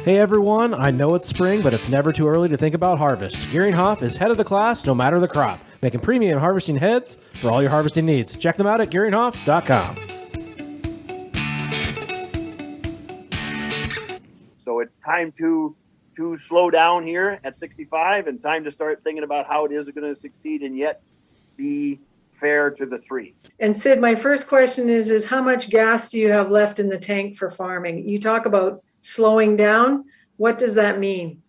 Hey everyone, I know it's spring, but it's never too early to think about harvest. Gearinghoff is head of the class no matter the crop, making premium harvesting heads for all your harvesting needs. Check them out at gearinghoff.com. So it's time to slow down here at 65 and time to start thinking about how it is going to succeed and yet be fair to the three. And Sid, my first question is how much gas do you have left in the tank for farming? You talk about slowing down. What does that mean?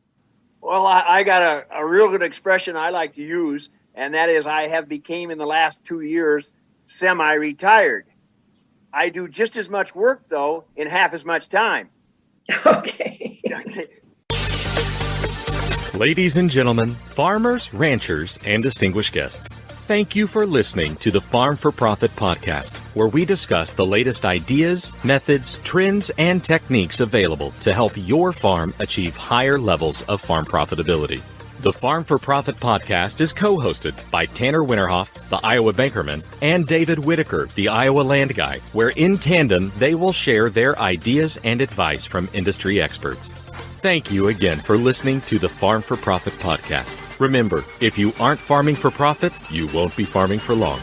Well, I got a real good expression I like to use, and that is I have became in the last 2 years semi-retired. I do just as much work, though, in half as much time. Okay. Ladies and gentlemen, farmers, ranchers, and distinguished guests, thank you for listening to the Farm4Profit Podcast, where we discuss the latest ideas, methods, trends, and techniques available to help your farm achieve higher levels of farm profitability. The Farm4Profit Podcast is co-hosted by Tanner Winterhoff, the Iowa Bankerman, and David Whitaker, the Iowa Land Guy, where in tandem they will share their ideas and advice from industry experts. Thank you again for listening to the Farm4Profit Podcast. Remember, if you aren't farming for profit, you won't be farming for long.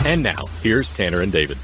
And now, here's Tanner and David.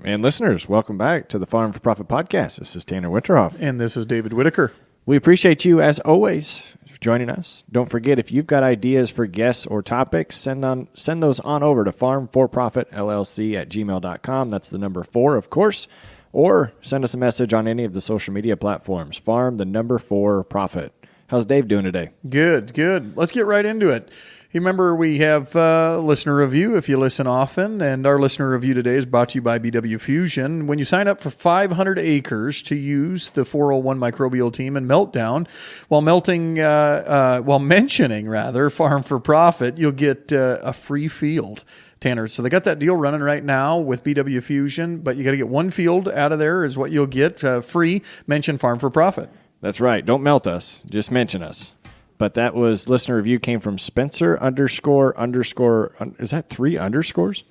And listeners, welcome back to the Farm4Profit Podcast. This is Tanner Winterhoff. And this is David Whitaker. We appreciate you, as always, for joining us. Don't forget, if you've got ideas for guests or topics, send those on over to farm4profitllc@gmail.com. That's the number 4, of course. Or send us a message on any of the social media platforms. Farm4Profit. How's Dave doing today? Good. Let's get right into it. You remember we have a listener review if you listen often, and our listener review today is brought to you by BW Fusion. When you sign up for 500 acres to use the 401 microbial team and Meltdown, while mentioning Farm4Profit, you'll get a free field. Tanner. So they got that deal running right now with BW Fusion, but you got to get one field out of there is what you'll get free. Mention Farm4Profit. That's right. Don't melt us. Just mention us. But that was listener review came from Spencer _ is that 3 underscores?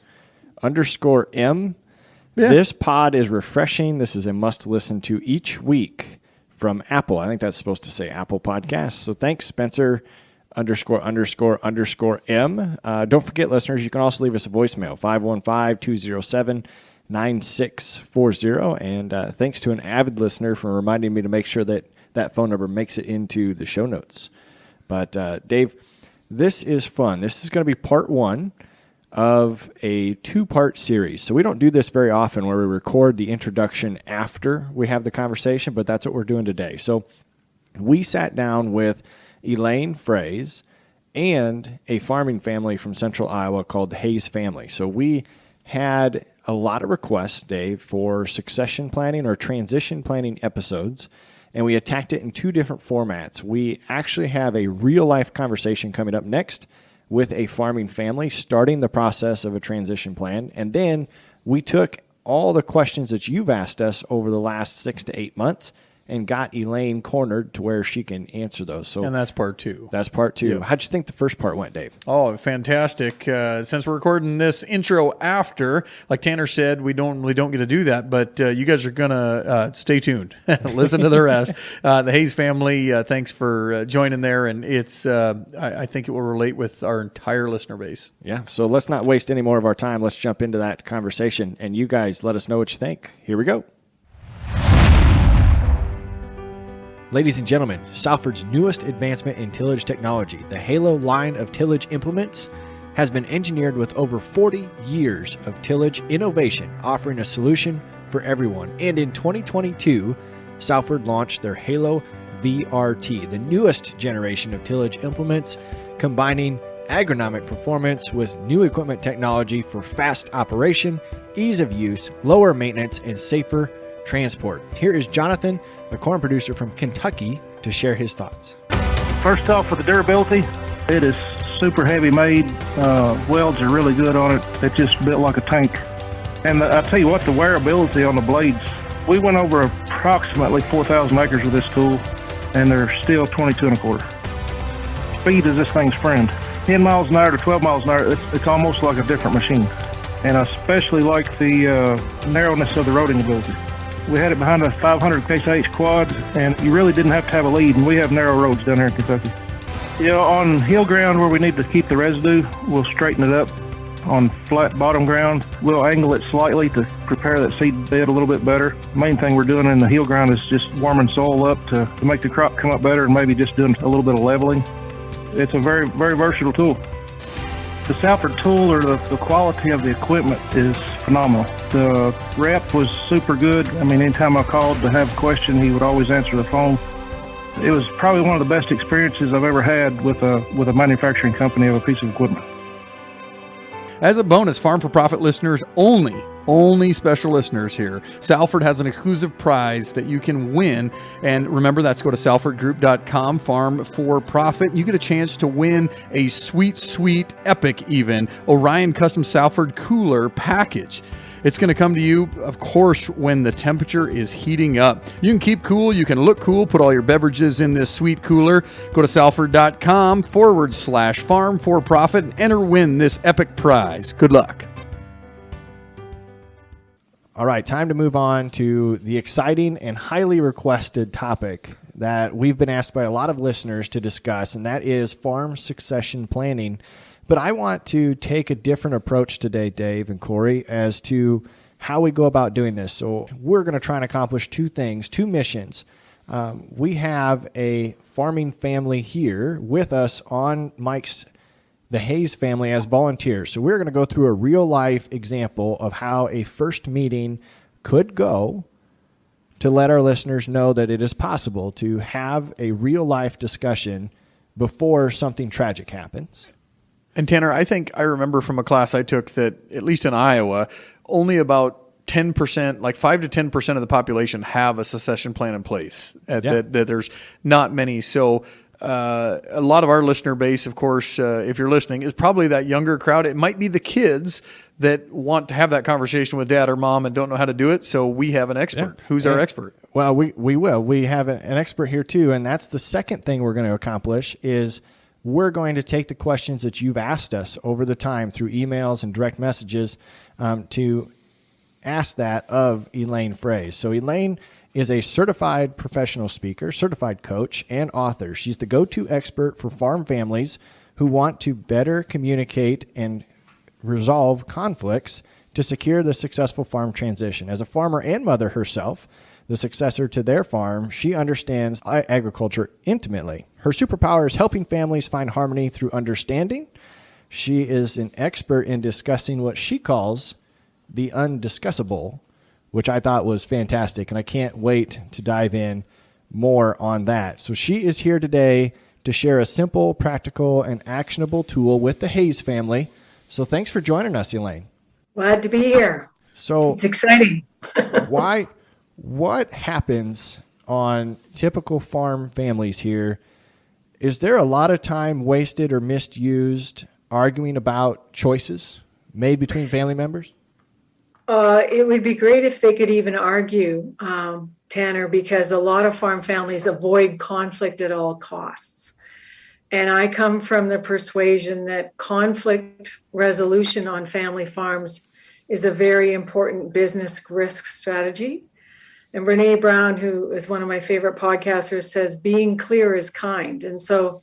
_M. Yeah. This pod is refreshing. This is a must listen to each week from Apple. I think that's supposed to say Apple Podcasts. So thanks, Spencer ____M. Don't forget, listeners, you can also leave us a voicemail, 515-207-9640. And thanks to an avid listener for reminding me to make sure that phone number makes it into the show notes. But Dave, this is fun. This is going to be part 1 of a 2-part series. So we don't do this very often where we record the introduction after we have the conversation, but that's what we're doing today. So we sat down with Elaine Froese and a farming family from central Iowa called the Hayes family. So we had a lot of requests, Dave, for succession planning or transition planning episodes, and we attacked it in 2 different formats. We actually have a real-life conversation coming up next with a farming family starting the process of a transition plan, and then we took all the questions that you've asked us over the last 6 to 8 months and got Elaine cornered to where she can answer those. So, and that's part 2. That's part 2. Yep. How'd you think the first part went, Dave? Oh, fantastic. Since we're recording this intro after, like Tanner said, we don't get to do that, but you guys are going to stay tuned. Listen to the rest. The Hayes family, thanks for joining there, and it's I think it will relate with our entire listener base. Yeah, so let's not waste any more of our time. Let's jump into that conversation, and you guys let us know what you think. Here we go. Ladies and gentlemen, Salford's newest advancement in tillage technology, the Halo line of tillage implements, has been engineered with over 40 years of tillage innovation, offering a solution for everyone. And in 2022, Salford launched their Halo VRT, the newest generation of tillage implements, combining agronomic performance with new equipment technology for fast operation, ease of use, lower maintenance, and safer transport. Here is Jonathan, a corn producer from Kentucky, to share his thoughts. First off, with the durability, it is super heavy made. Welds are really good on it. It's just built like a tank. And I'll tell you what, the wearability on the blades, we went over approximately 4,000 acres with this tool, and they're still 22 1/4. Speed is this thing's friend. 10 miles an hour to 12 miles an hour, it's almost like a different machine. and I especially like the narrowness of the roading ability. We had it behind a 500 Case IH quad, and you really didn't have to have a lead, and we have narrow roads down here in Kentucky. On hill ground where we need to keep the residue, we'll straighten it up. On flat bottom ground, we'll angle it slightly to prepare that seed bed a little bit better. Main thing we're doing in the heel ground is just warming soil up to make the crop come up better, and maybe just doing a little bit of leveling. It's a very, very versatile tool. The Salford tool, or the quality of the equipment, is phenomenal. The rep was super good. I mean, anytime I called to have a question, he would always answer the phone. It was probably one of the best experiences I've ever had with a manufacturing company of a piece of equipment. As a bonus, Farm4Profit listeners only special listeners here, Salford has an exclusive prize that you can win. And remember, that's go to salfordgroup.com, Farm4Profit. You get a chance to win a sweet, epic even, Orion Custom Salford Cooler package. It's going to come to you, of course, when the temperature is heating up. You can keep cool. You can look cool. Put all your beverages in this sweet cooler. Go to salford.com/farm4profit and enter win this epic prize. Good luck. All right, time to move on to the exciting and highly requested topic that we've been asked by a lot of listeners to discuss, and that is farm succession planning. But I want to take a different approach today, Dave and Corey, as to how we go about doing this. So we're going to try and accomplish two things, two missions. We have a farming family here with us on the Hayes family as volunteers. So we're going to go through a real-life example of how a first meeting could go to let our listeners know that it is possible to have a real-life discussion before something tragic happens. And Tanner, I think I remember from a class I took that, at least in Iowa, only about 10%, like 5 to 10% of the population have a succession plan in place. That there's not many. So a lot of our listener base, of course, if you're listening, is probably that younger crowd. It might be the kids that want to have that conversation with dad or mom and don't know how to do it. So we have an expert. Yeah. Who's our expert? Well, we will. We have an expert here too. And that's the second thing we're going to accomplish is we're going to take the questions that you've asked us over the time through emails and direct messages to ask that of Elaine Froese. So Elaine is a certified professional speaker, certified coach, and author. She's the go-to expert for farm families who want to better communicate and resolve conflicts to secure the successful farm transition. As a farmer and mother herself, the successor to their farm, she understands agriculture intimately. Her superpower is helping families find harmony through understanding. She is an expert in discussing what she calls the undiscussable, which I thought was fantastic, and I can't wait to dive in more on that. So she is here today to share a simple, practical, and actionable tool with the Hayes family. So thanks for joining us, Elaine. Glad to be here. So it's exciting. What happens on typical farm families here? Is there a lot of time wasted or misused arguing about choices made between family members? It would be great if they could even argue, Tanner, because a lot of farm families avoid conflict at all costs. And I come from the persuasion that conflict resolution on family farms is a very important business risk strategy. And Brene Brown, who is one of my favorite podcasters, says being clear is kind. And so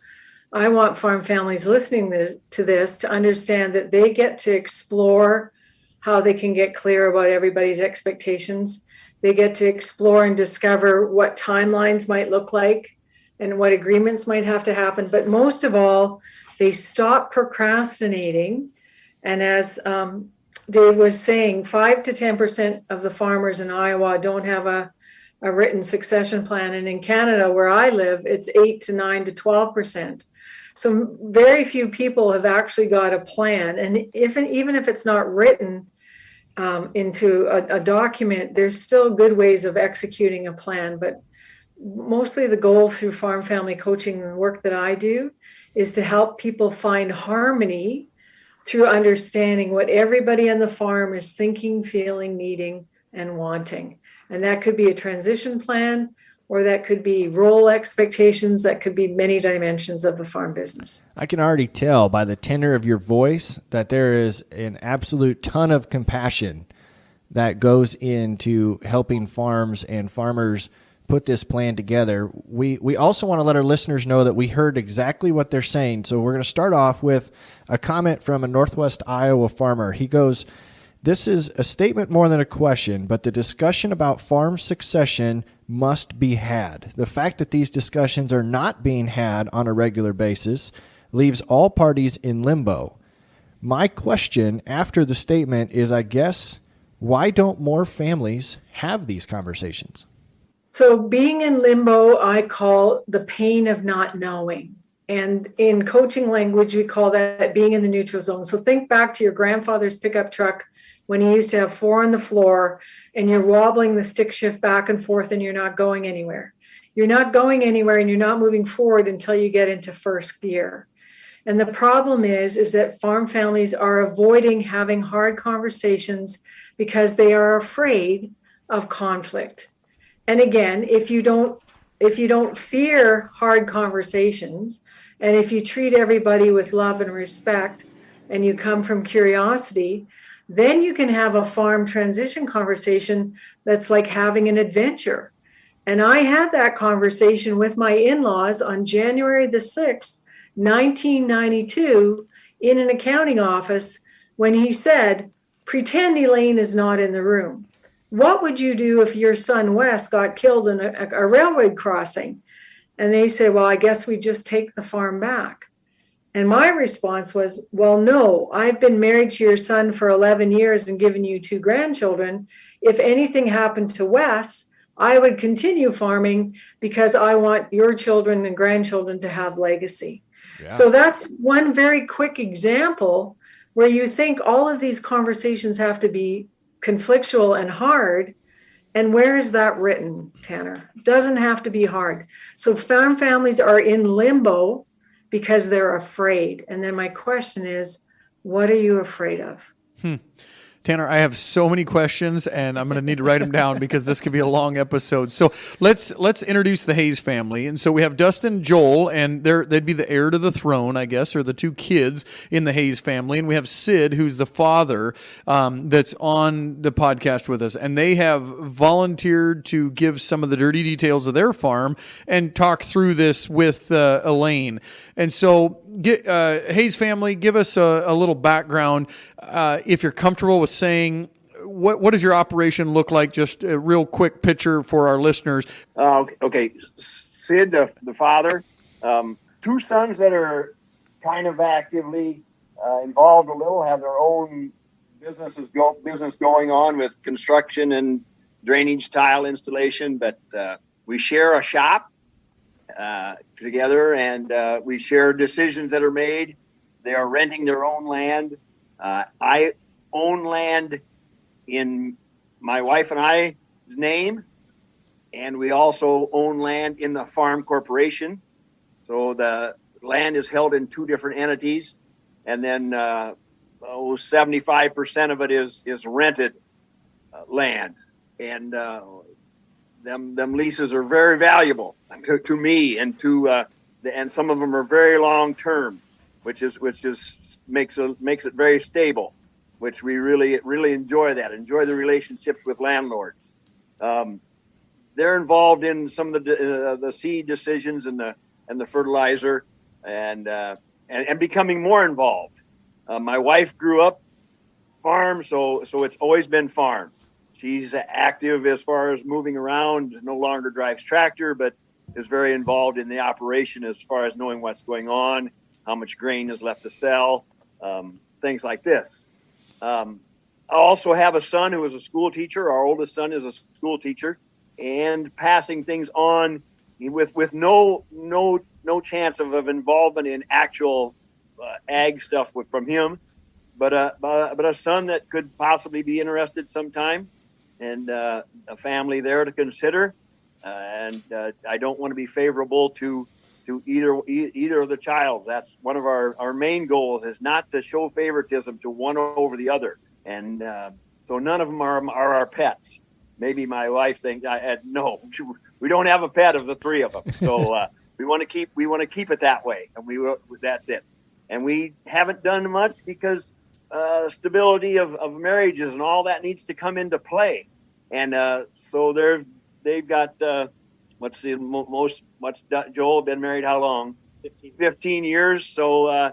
I want farm families listening to this to understand that they get to explore how they can get clear about everybody's expectations. They get to explore and discover what timelines might look like and what agreements might have to happen. But most of all, they stop procrastinating. And as Dave was saying, 5 to 10% of the farmers in Iowa don't have a written succession plan. And in Canada, where I live, it's 8 to 9 to 12%. So very few people have actually got a plan. And even if it's not written into a document, there's still good ways of executing a plan. But mostly the goal through farm family coaching and work that I do is to help people find harmony through understanding what everybody on the farm is thinking, feeling, needing, and wanting. And that could be a transition plan, or that could be role expectations, that could be many dimensions of the farm business. I can already tell by the tenor of your voice that there is an absolute ton of compassion that goes into helping farms and farmers put this plan together. We also want to let our listeners know that we heard exactly what they're saying. So we're going to start off with a comment from a Northwest Iowa farmer. He goes, "This is a statement more than a question, but the discussion about farm succession must be had. The fact that these discussions are not being had on a regular basis leaves all parties in limbo. My question after the statement is, I guess, why don't more families have these conversations?" So being in limbo, I call the pain of not knowing. And in coaching language, we call that being in the neutral zone. So think back to your grandfather's pickup truck when he used to have 4 on the floor and you're wobbling the stick shift back and forth and you're not going anywhere. You're not going anywhere and you're not moving forward until you get into first gear. And the problem is that farm families are avoiding having hard conversations because they are afraid of conflict. And again, if you don't fear hard conversations, and if you treat everybody with love and respect, and you come from curiosity, then you can have a farm transition conversation that's like having an adventure. And I had that conversation with my in-laws on January the 6th, 1992, in an accounting office when he said, "Pretend Elaine is not in the room. What would you do if your son Wes got killed in a railroad crossing?" And they say, "Well, I guess we just take the farm back." And my response was, "Well, no, I've been married to your son for 11 years and given you 2 grandchildren. If anything happened to Wes, I would continue farming because I want your children and grandchildren to have legacy." Yeah. So that's one very quick example where you think all of these conversations have to be conflictual and hard. And where is that written, Tanner? It doesn't have to be hard. So farm families are in limbo because they're afraid. And then my question is, what are you afraid of? Tanner, I have so many questions, and I'm going to need to write them down because this could be a long episode. So let's introduce the Hayes family. And so we have Dustin and Joel, and they'd be the heir to the throne, I guess, or the 2 kids in the Hayes family. And we have Sid, who's the father that's on the podcast with us. And they have volunteered to give some of the dirty details of their farm and talk through this with Elaine. And so Hayes family, give us a little background, if you're comfortable with saying, what does your operation look like? Just a real quick picture for our listeners. Okay. Sid, the father, 2 sons that are kind of actively involved a little, have their own business going on with construction and drainage tile installation, but we share a shop together, and we share decisions that are made. They are renting their own land. I own land in my wife and I's name, and we also own land in the farm corporation. So the land is held in 2 different entities, and then 75% of it is rented land, and them leases are very valuable to me, and and some of them are very long term, which makes it very stable, which we really enjoy the relationships with landlords. They're involved in some of the seed decisions and the fertilizer and becoming more involved. My wife grew up farm, so it's always been farm. She's active as far as moving around, no longer drives tractor, but is very involved in the operation as far as knowing what's going on, how much grain is left to sell, things like this. I also have a son who is a school teacher. Our oldest son is a school teacher, and passing things on with no chance of involvement in actual ag stuff from him, but a son that could possibly be interested sometime, and a family there to consider. And I don't want to be favorable to either of the child. That's one of our main goals, is not to show favoritism to one over the other. And so none of them are our pets. Maybe my wife thinks, no, we don't have a pet of the three of them. So we want to keep it that way, and that's it. And we haven't done much because stability of marriages and all that needs to come into play. And so they've got Joel been married how long? 15 years. So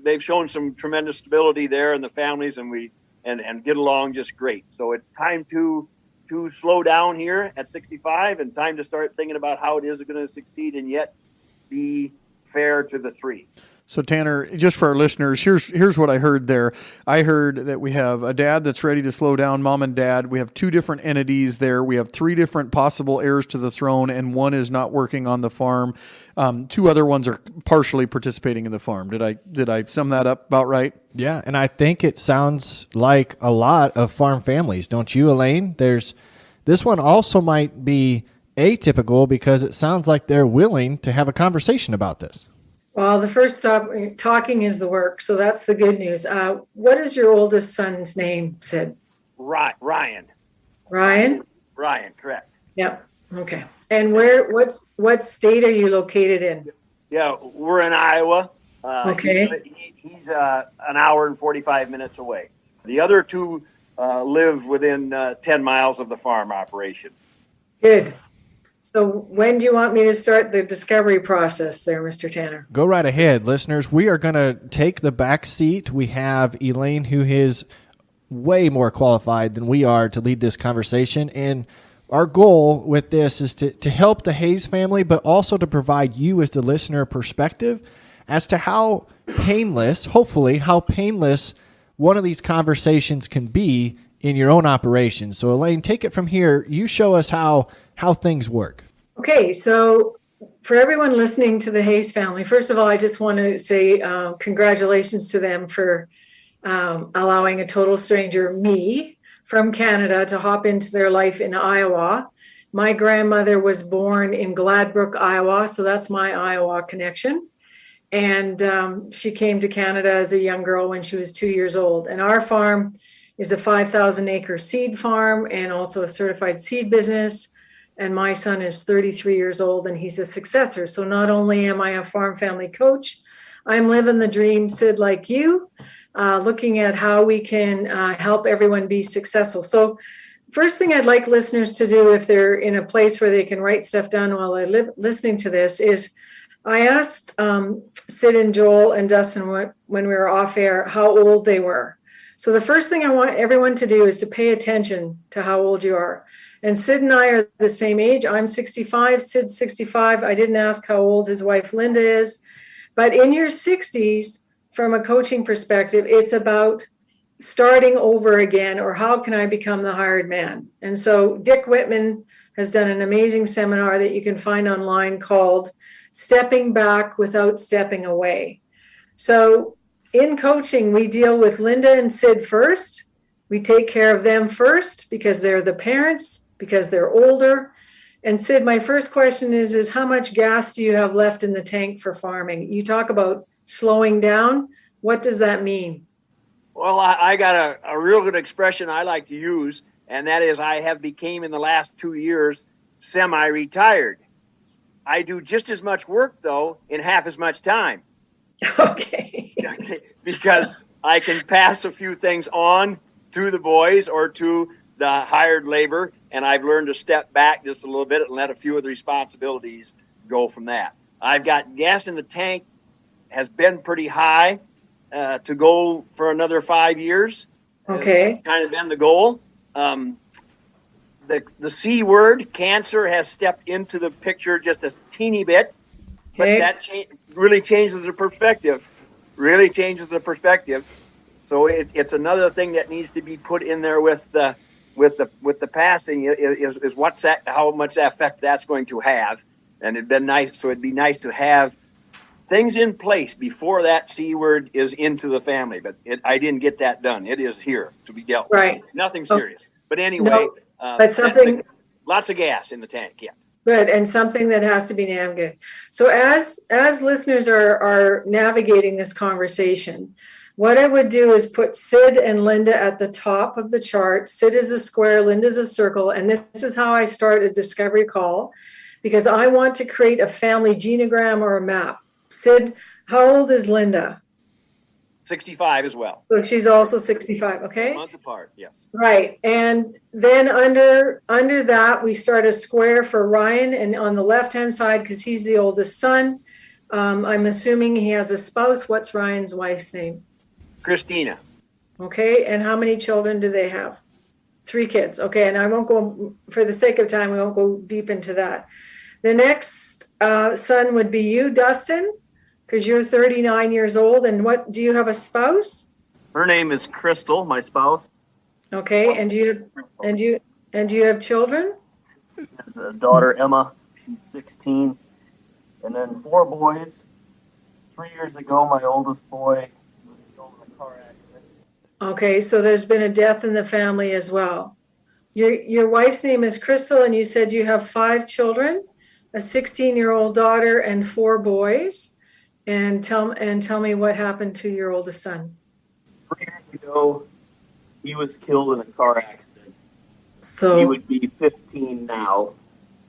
they've shown some tremendous stability there in the families, and get along just great. So it's time to slow down here at 65, and time to start thinking about how it is going to succeed and yet be fair to the three. So Tanner, just for our listeners, here's what I heard there. I heard that we have a dad that's ready to slow down, mom and dad. We have two different entities there. We have three different possible heirs to the throne, and one is not working on the farm. Two other ones are partially participating in the farm. Did I sum that up about right? Yeah, and I think it sounds like a lot of farm families, don't you, Elaine? This one also might be atypical because it sounds like they're willing to have a conversation about this. Well, the first stop, talking is the work. So that's the good news. What is your oldest son's name, Sid? Ryan. Ryan? Ryan, correct. Yep. Okay. And what state are you located in? Yeah, we're in Iowa. Okay. He's an hour and 45 minutes away. The other two live within 10 miles of the farm operation. Good. So when do you want me to start the discovery process there, Mr. Tanner? Go right ahead, listeners. We are going to take the back seat. We have Elaine, who is way more qualified than we are to lead this conversation. And our goal with this is to help the Hayes family, but also to provide you as the listener perspective as to how painless, hopefully, how painless one of these conversations can be in your own operation. So Elaine, take it from here. You show us how things work. Okay, so for everyone listening to the Hayes family, first of all, I just want to say congratulations to them for allowing a total stranger, me, from Canada to hop into their life in Iowa. My grandmother was born in Gladbrook, Iowa, so that's my Iowa connection. And she came to Canada as a young girl when she was 2 years old. And our farm is a 5,000-acre seed farm and also a certified seed business. And my son is 33 years old, and he's a successor. So not only am I a farm family coach, I'm living the dream, Sid, like you, looking at how we can help everyone be successful. So first thing I'd like listeners to do, if they're in a place where they can write stuff down while they're listening to this, is I asked Sid and Joel and Dustin when we were off air how old they were. So the first thing I want everyone to do is to pay attention to how old you are. And Sid and I are the same age. I'm 65, Sid's 65. I didn't ask how old his wife Linda is. But in your 60s, from a coaching perspective, it's about starting over again, or how can I become the hired man? And so Dick Wittman has done an amazing seminar that you can find online called Stepping Back Without Stepping Away. So in coaching, we deal with Linda and Sid first. We take care of them first because they're the parents, because they're older. And Sid, my first question is how much gas do you have left in the tank for farming? You talk about slowing down. What does that mean? Well, I got a real good expression I like to use, and that is I have became in the last 2 years semi-retired. I do just as much work, though, in half as much time. Okay. Because I can pass a few things on to the boys or to the hired labor, and I've learned to step back just a little bit and let a few of the responsibilities go from that. I've got gas in the tank, has been pretty high to go for another 5 years. Okay. That's kind of been the goal. The C word, cancer, has stepped into the picture just a teeny bit, but that really changes the perspective. Really changes the perspective. So it's another thing that needs to be put in there with the passing is what's that, how much effect that's going to have. And it'd be nice to have things in place before that C word is into the family. But I didn't get that done. It is here to be dealt with. Right. Nothing serious. But anyway, but something, lots of gas in the tank. Yeah. Good, and something that has to be navigated. So as listeners are navigating this conversation, What I would do is put Sid and Linda at the top of the chart. Sid is a square, Linda's a circle. And this is how I start a discovery call, because I want to create a family genogram or a map. Sid, how old is Linda? 65 as well. So she's also 65, okay? Months apart, yeah. Right. And then under that, we start a square for Ryan. And on the left-hand side, because he's the oldest son, I'm assuming he has a spouse. What's Ryan's wife's name? Christina. Okay. And how many children do they have? 3 kids. Okay. And I won't go, for the sake of time, we won't go deep into that. The next son would be you, Dustin, because you're 39 years old. And what, do you have a spouse? Her name is Crystal, my spouse. Okay. And do you have children? She has a daughter, Emma. She's 16. And then 4 boys. 3 years ago, my oldest boy was killed in a car accident. Okay, so there's been a death in the family as well. Your wife's name is Crystal, and you said you have 5 children, a 16-year-old daughter, and 4 boys. And tell me what happened to your oldest son. 3 years ago, he was killed in a car accident. So he would be 15 now.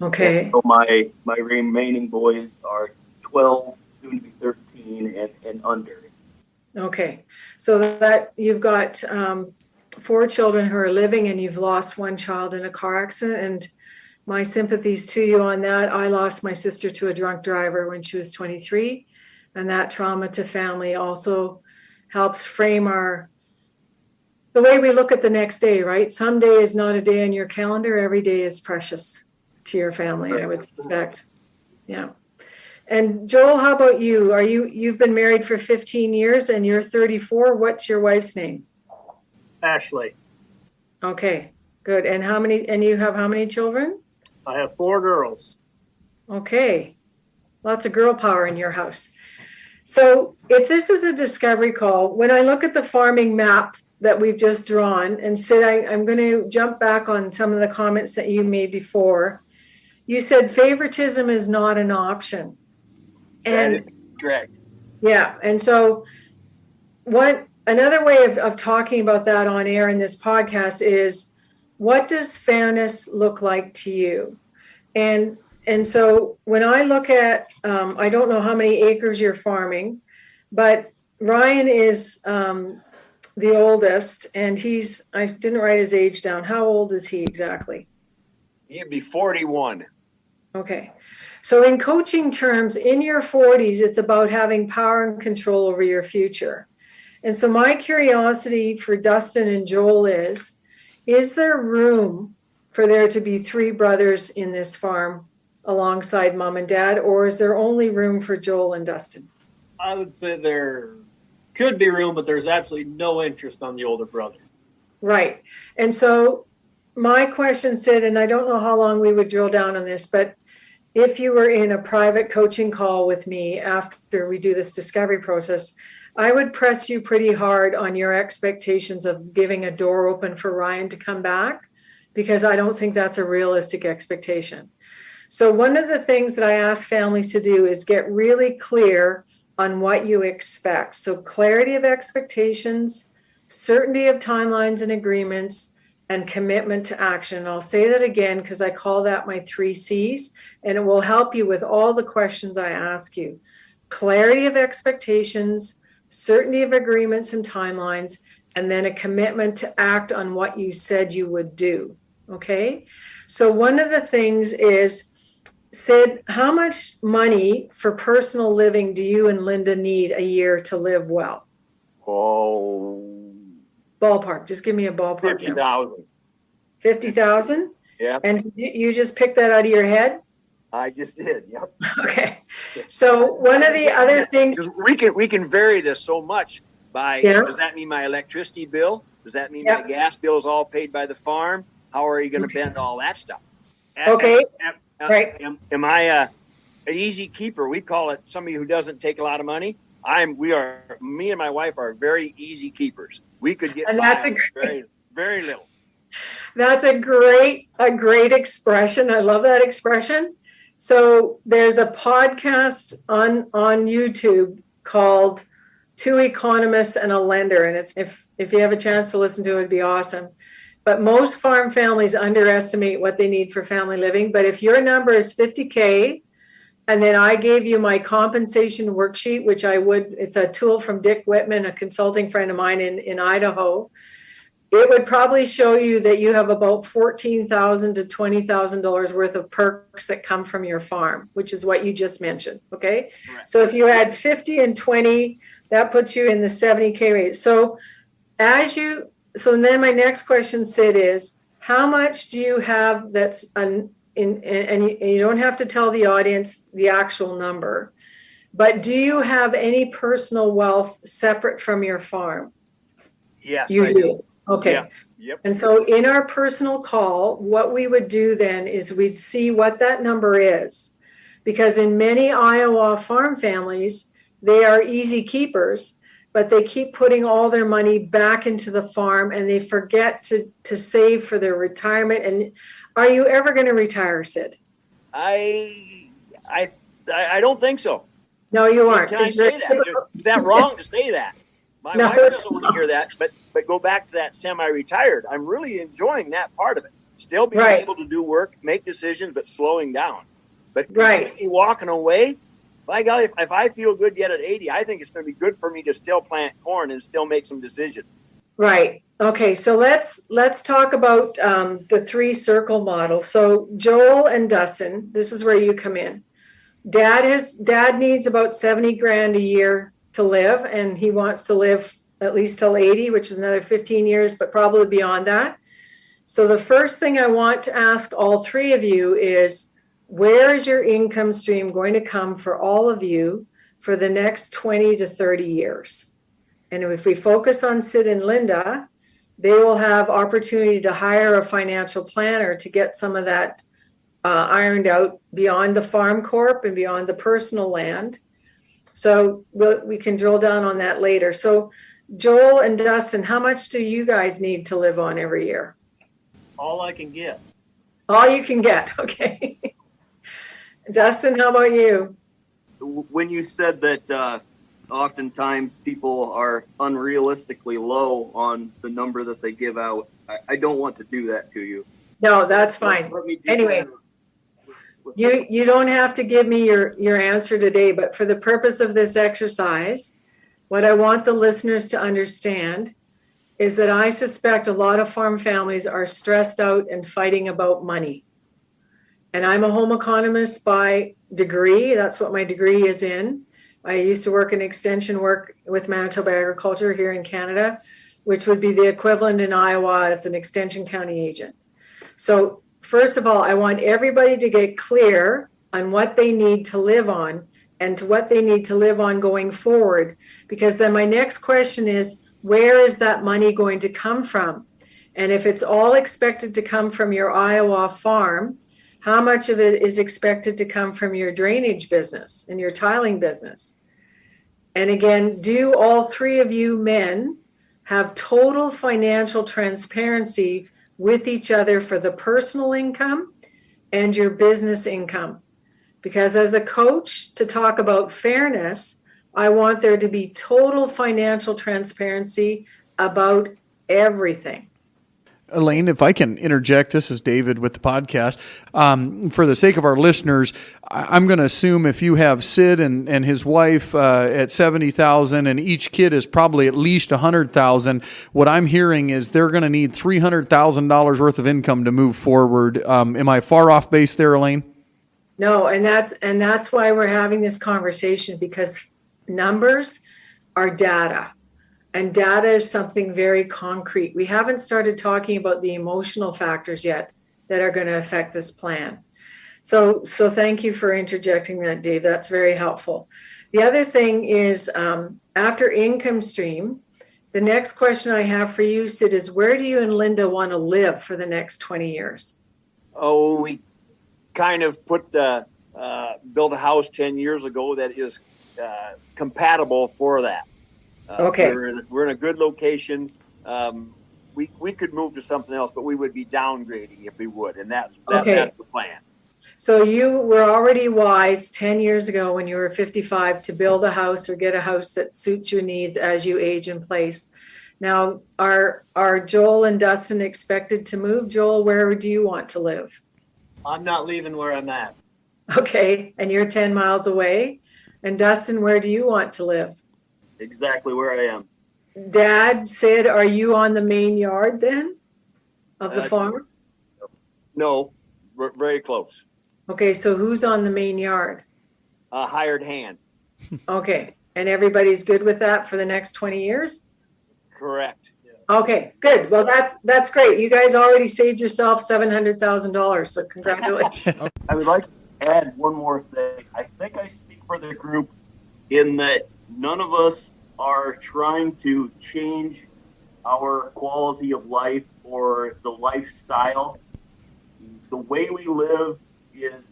Okay. So my remaining boys are 12, soon to be 13, and under. Okay, so that you've got 4 children who are living, and you've lost 1 child in a car accident. And my sympathies to you on that. I lost my sister to a drunk driver when she was 23, and that trauma to family also helps frame the way we look at the next day, right? Some day is not a day on your calendar. Every day is precious to your family, I would suspect. Yeah. And Joel, how about you? You've been married for 15 years and you're 34. What's your wife's name? Ashley. Okay, good. And you have how many children? I have 4 girls. Okay. Lots of girl power in your house. So if this is a discovery call, when I look at the farming map that we've just drawn, and Sid, I'm going to jump back on some of the comments that you made before. You said favoritism is not an option. And That is correct. yeah. And so another way of talking about that on air in this podcast is, what does fairness look like to you? And so when I look at, I don't know how many acres you're farming, but Ryan is the oldest, and I didn't write his age down. How old is he exactly? He'd be 41. Okay. So in coaching terms, in your 40s, it's about having power and control over your future. And so my curiosity for Dustin and Joel is there room for there to be 3 brothers in this farm alongside mom and dad, or is there only room for Joel and Dustin? I would say there could be room, but there's absolutely no interest on the older brother. Right. And so my question, Sid, and I don't know how long we would drill down on this, but if you were in a private coaching call with me after we do this discovery process, I would press you pretty hard on your expectations of giving a door open for Ryan to come back, because I don't think that's a realistic expectation. So one of the things that I ask families to do is get really clear on what you expect. So clarity of expectations, certainty of timelines and agreements, and commitment to action. I'll say that again because I call that my 3 C's, and it will help you with all the questions I ask you. Clarity of expectations, certainty of agreements and timelines, and then a commitment to act on what you said you would do. Okay? So one of the things is, Sid, how much money for personal living do you and Linda need a year to live well? Oh, Ballpark. Just give me a ballpark. 50,000. 50,000? Yeah, And you just picked that out of your head? I just did. Yep. Okay. So one of the other things, 'Cause we can vary this so much by, Yeah. Does that mean my electricity bill? Does that mean Yep. my gas bill is all paid by the farm? How are you going to bend all that stuff? Okay. Right. Am I a easy keeper? We call it somebody who doesn't take a lot of money. Me and my wife are very easy keepers. We could get And by that's with very, very little. that's a great expression. I love that expression. So there's a podcast on YouTube called 2 economists, and a lender. And it's if you have a chance to listen to it, it'd be awesome. But most farm families underestimate what they need for family living. But if your number is 50K, and then I gave you my compensation worksheet, which it's a tool from Dick Wittman, a consulting friend of mine in Idaho. It would probably show you that you have about $14,000 to $20,000 worth of perks that come from your farm, which is what you just mentioned. Okay. Right. So if you had 50 and 20, that puts you in the 70K rate. So then my next question, Sid, is how much do you have that's and you don't have to tell the audience the actual number, but do you have any personal wealth separate from your farm? Yes, you I do. Okay. Yeah. Yep. And so in our personal call, what we would do then is we'd see what that number is, because in many Iowa farm families, they are easy keepers, but they keep putting all their money back into the farm and they forget to save for their retirement. And are you ever going to retire, Sid? I don't think so. No, you aren't. Can I say that? Is that wrong to say that? My wife doesn't want to hear that, but go back to that semi-retired. I'm really enjoying that part of it. Still being able to do work, make decisions, but slowing down. But completely walking away, by golly, if I feel good yet at 80, I think it's going to be good for me to still plant corn and still make some decisions. Right. Okay. So let's talk about the 3-circle model. So Joel and Dustin, this is where you come in. Dad needs about 70 grand a year to live, and he wants to live at least till 80, which is another 15 years, but probably beyond that. So the first thing I want to ask all 3 of you is, where is your income stream going to come for all of you for the next 20 to 30 years? And if we focus on Sid and Linda, they will have opportunity to hire a financial planner to get some of that ironed out beyond the farm corp and beyond the personal land. So we can drill down on that later. So Joel and Dustin, how much do you guys need to live on every year? All I can get. All you can get. Okay. Dustin, how about you? When you said that oftentimes people are unrealistically low on the number that they give out, I don't want to do that to you. No, that's fine. Anyway, you don't have to give me your answer today, but for the purpose of this exercise, what I want the listeners to understand is that I suspect a lot of farm families are stressed out and fighting about money. And I'm a home economist by degree. That's what my degree is in. I used to work in extension work with Manitoba Agriculture here in Canada, which would be the equivalent in Iowa as an extension county agent. So first of all, I want everybody to get clear on what they need to live on and to what they need to live on going forward, because then my next question is, where is that money going to come from? And if it's all expected to come from your Iowa farm, how much of it is expected to come from your drainage business and your tiling business? And again, do all 3 of you men have total financial transparency with each other for the personal income and your business income? Because as a coach, to talk about fairness, I want there to be total financial transparency about everything. Elaine, if I can interject, this is David with the podcast. For the sake of our listeners, I'm going to assume if you have Sid and his wife at $70,000 and each kid is probably at least $100,000, what I'm hearing is they're going to need $300,000 worth of income to move forward. Am I far off base there, Elaine? No, and that's why we're having this conversation, because numbers are data. And data is something very concrete. We haven't started talking about the emotional factors yet that are going to affect this plan. So thank you for interjecting that, Dave. That's very helpful. The other thing is, after income stream, the next question I have for you, Sid, is where do you and Linda want to live for the next 20 years? Oh, we kind of built a house 10 years ago that is compatible for that. Okay. We're in a good location. We could move to something else, but we would be downgrading if we would, and that's the plan. So you were already wise 10 years ago when you were 55 to build a house or get a house that suits your needs as you age in place. Now, are Joel and Dustin expected to move? Joel, where do you want to live? I'm not leaving where I'm at. Okay, and you're 10 miles away. And Dustin, where do you want to live? Exactly where I am. Dad said, are you on the main yard then of the farm? No, we're very close. Okay, so who's on the main yard? A hired hand. Okay, and everybody's good with that for the next 20 years? Correct. Okay, good. Well, that's great. You guys already saved yourself $700,000, so congratulations. I would like to add one more thing. I think I speak for the group in that none of us are trying to change our quality of life or the lifestyle. The way we live is,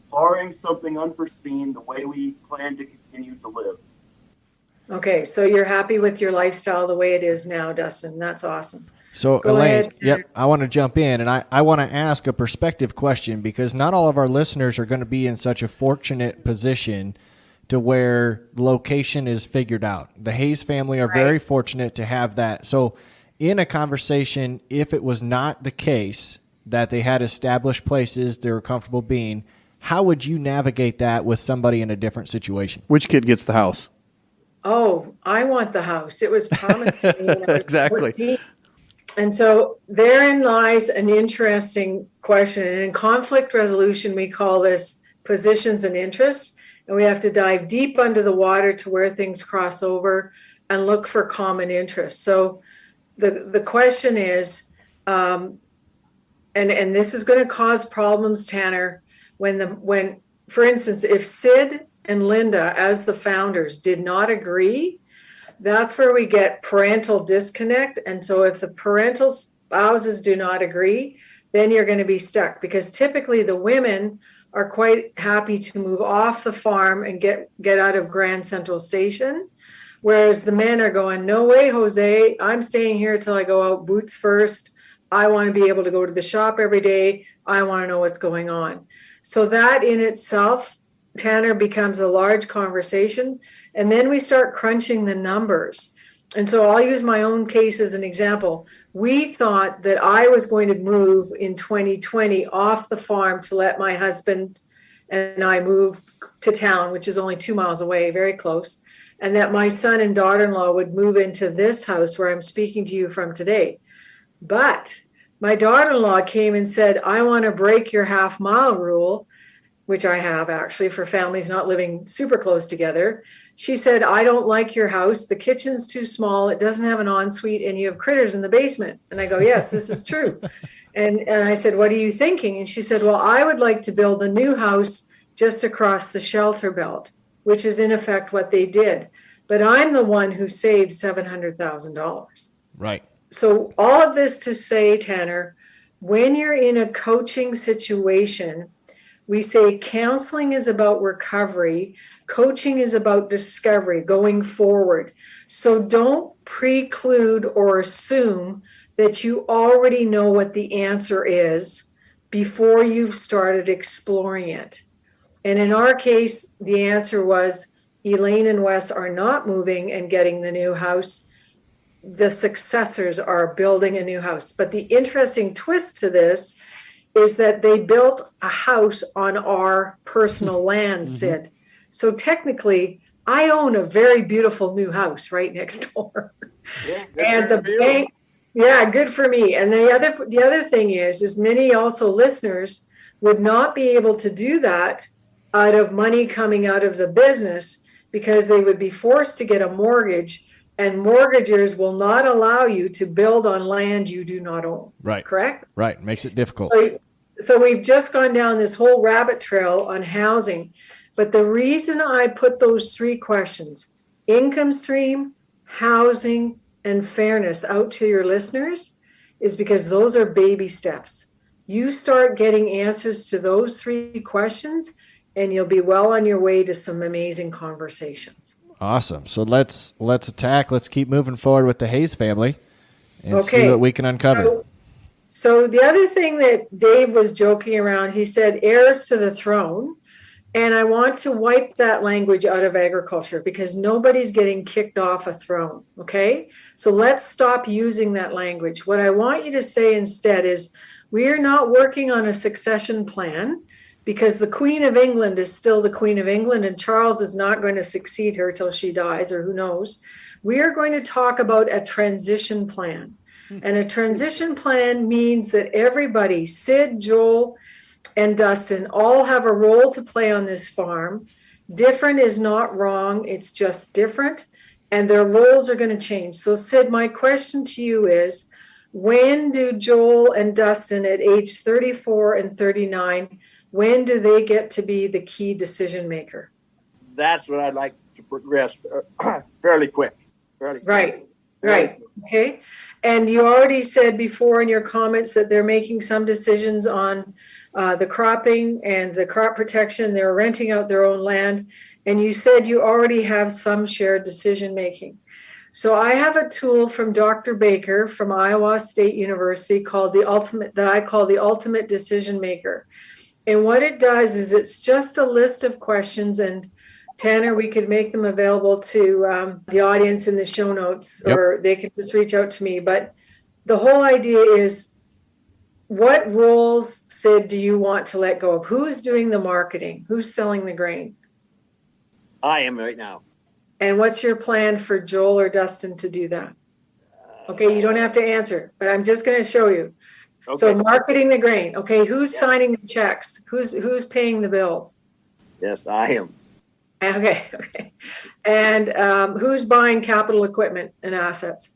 barring something unforeseen, the way we plan to continue to live. Okay, so you're happy with your lifestyle the way it is now, Dustin. That's awesome. So, Go Elaine, ahead. yep, I want to jump in, and I want to ask a perspective question because not all of our listeners are going to be in such a fortunate position to where location is figured out. The Hayes family are very fortunate to have that. So, in a conversation, if it was not the case that they had established places they were comfortable being, how would you navigate that with somebody in a different situation? Which kid gets the house? Oh, I want the house. It was promised to me when I was Exactly. 14. And so therein lies an interesting question. And in conflict resolution, we call this positions and interest. And we have to dive deep under the water to where things cross over and look for common interests. So the question is, and this is going to cause problems, Tanner, when, for instance, if Sid and Linda, as the founders, did not agree, that's where we get parental disconnect. And so if the parental spouses do not agree, then you're going to be stuck because typically the women are quite happy to move off the farm and get out of Grand Central Station. Whereas the men are going, no way, Jose, I'm staying here till I go out boots first. I want to be able to go to the shop every day. I want to know what's going on. So that in itself, Tanner, becomes a large conversation. And then we start crunching the numbers. And so I'll use my own case as an example. We thought that I was going to move in 2020 off the farm to let my husband and I move to town, which is only 2 miles away, very close. And that my son and daughter-in-law would move into this house where I'm speaking to you from today. But my daughter-in-law came and said, I want to break your half-mile rule, which I have actually for families not living super close together. She said, I don't like your house. The kitchen's too small. It doesn't have an ensuite and you have critters in the basement. And I go, yes, this is true. And I said, what are you thinking? And she said, well, I would like to build a new house just across the shelter belt, which is in effect what they did. But I'm the one who saved $700,000. Right. So all of this to say, Tanner, when you're in a coaching situation, we say counseling is about recovery. Coaching is about discovery, going forward. So don't preclude or assume that you already know what the answer is before you've started exploring it. And in our case, the answer was Elaine and Wes are not moving and getting the new house. The successors are building a new house. But the interesting twist to this is that they built a house on our personal land, Sid. So technically, I own a very beautiful new house right next door. Yeah, And the bank, yeah, good for me. And the other thing is many also listeners would not be able to do that out of money coming out of the business because they would be forced to get a mortgage, and mortgagers will not allow you to build on land you do not own. Right. Correct? Right. Makes it difficult. So we've just gone down this whole rabbit trail on housing. But the reason I put those three questions, income stream, housing, and fairness, out to your listeners is because those are baby steps. You start getting answers to those three questions, and you'll be well on your way to some amazing conversations. Awesome. So let's attack. Let's keep moving forward with the Hayes family and see what we can uncover. So the other thing that Dave was joking around, he said heirs to the throne. And I want to wipe that language out of agriculture because nobody's getting kicked off a throne. Okay. So let's stop using that language. What I want you to say instead is we are not working on a succession plan because the Queen of England is still the Queen of England and Charles is not going to succeed her till she dies or who knows. We are going to talk about a transition plan. And a transition plan means that everybody, Sid, Joel, and Dustin all have a role to play on this farm. Different is not wrong. It's just different. And their roles are going to change. So Sid, my question to you is, when do Joel and Dustin at age 34 and 39, when do they get to be the key decision maker? That's what I'd like to progress fairly quick. Right. Okay. And you already said before in your comments that they're making some decisions on the cropping and the crop protection. They're renting out their own land. And you said you already have some shared decision making. So I have a tool from Dr. Baker from Iowa State University called the Ultimate Decision Maker. And what it does is it's just a list of questions, and Tanner, we could make them available to the audience in the show notes, or they can just reach out to me. But the whole idea is, what roles, Sid, do you want to let go of? Who's doing the marketing? Who's selling the grain? I am right now. And what's your plan for Joel or Dustin to do that? Okay, you don't have to answer, but I'm just going to show you. Okay. So marketing the grain. Okay, who's signing the checks? Who's paying the bills? Yes, I am. Okay. And who's buying capital equipment and assets?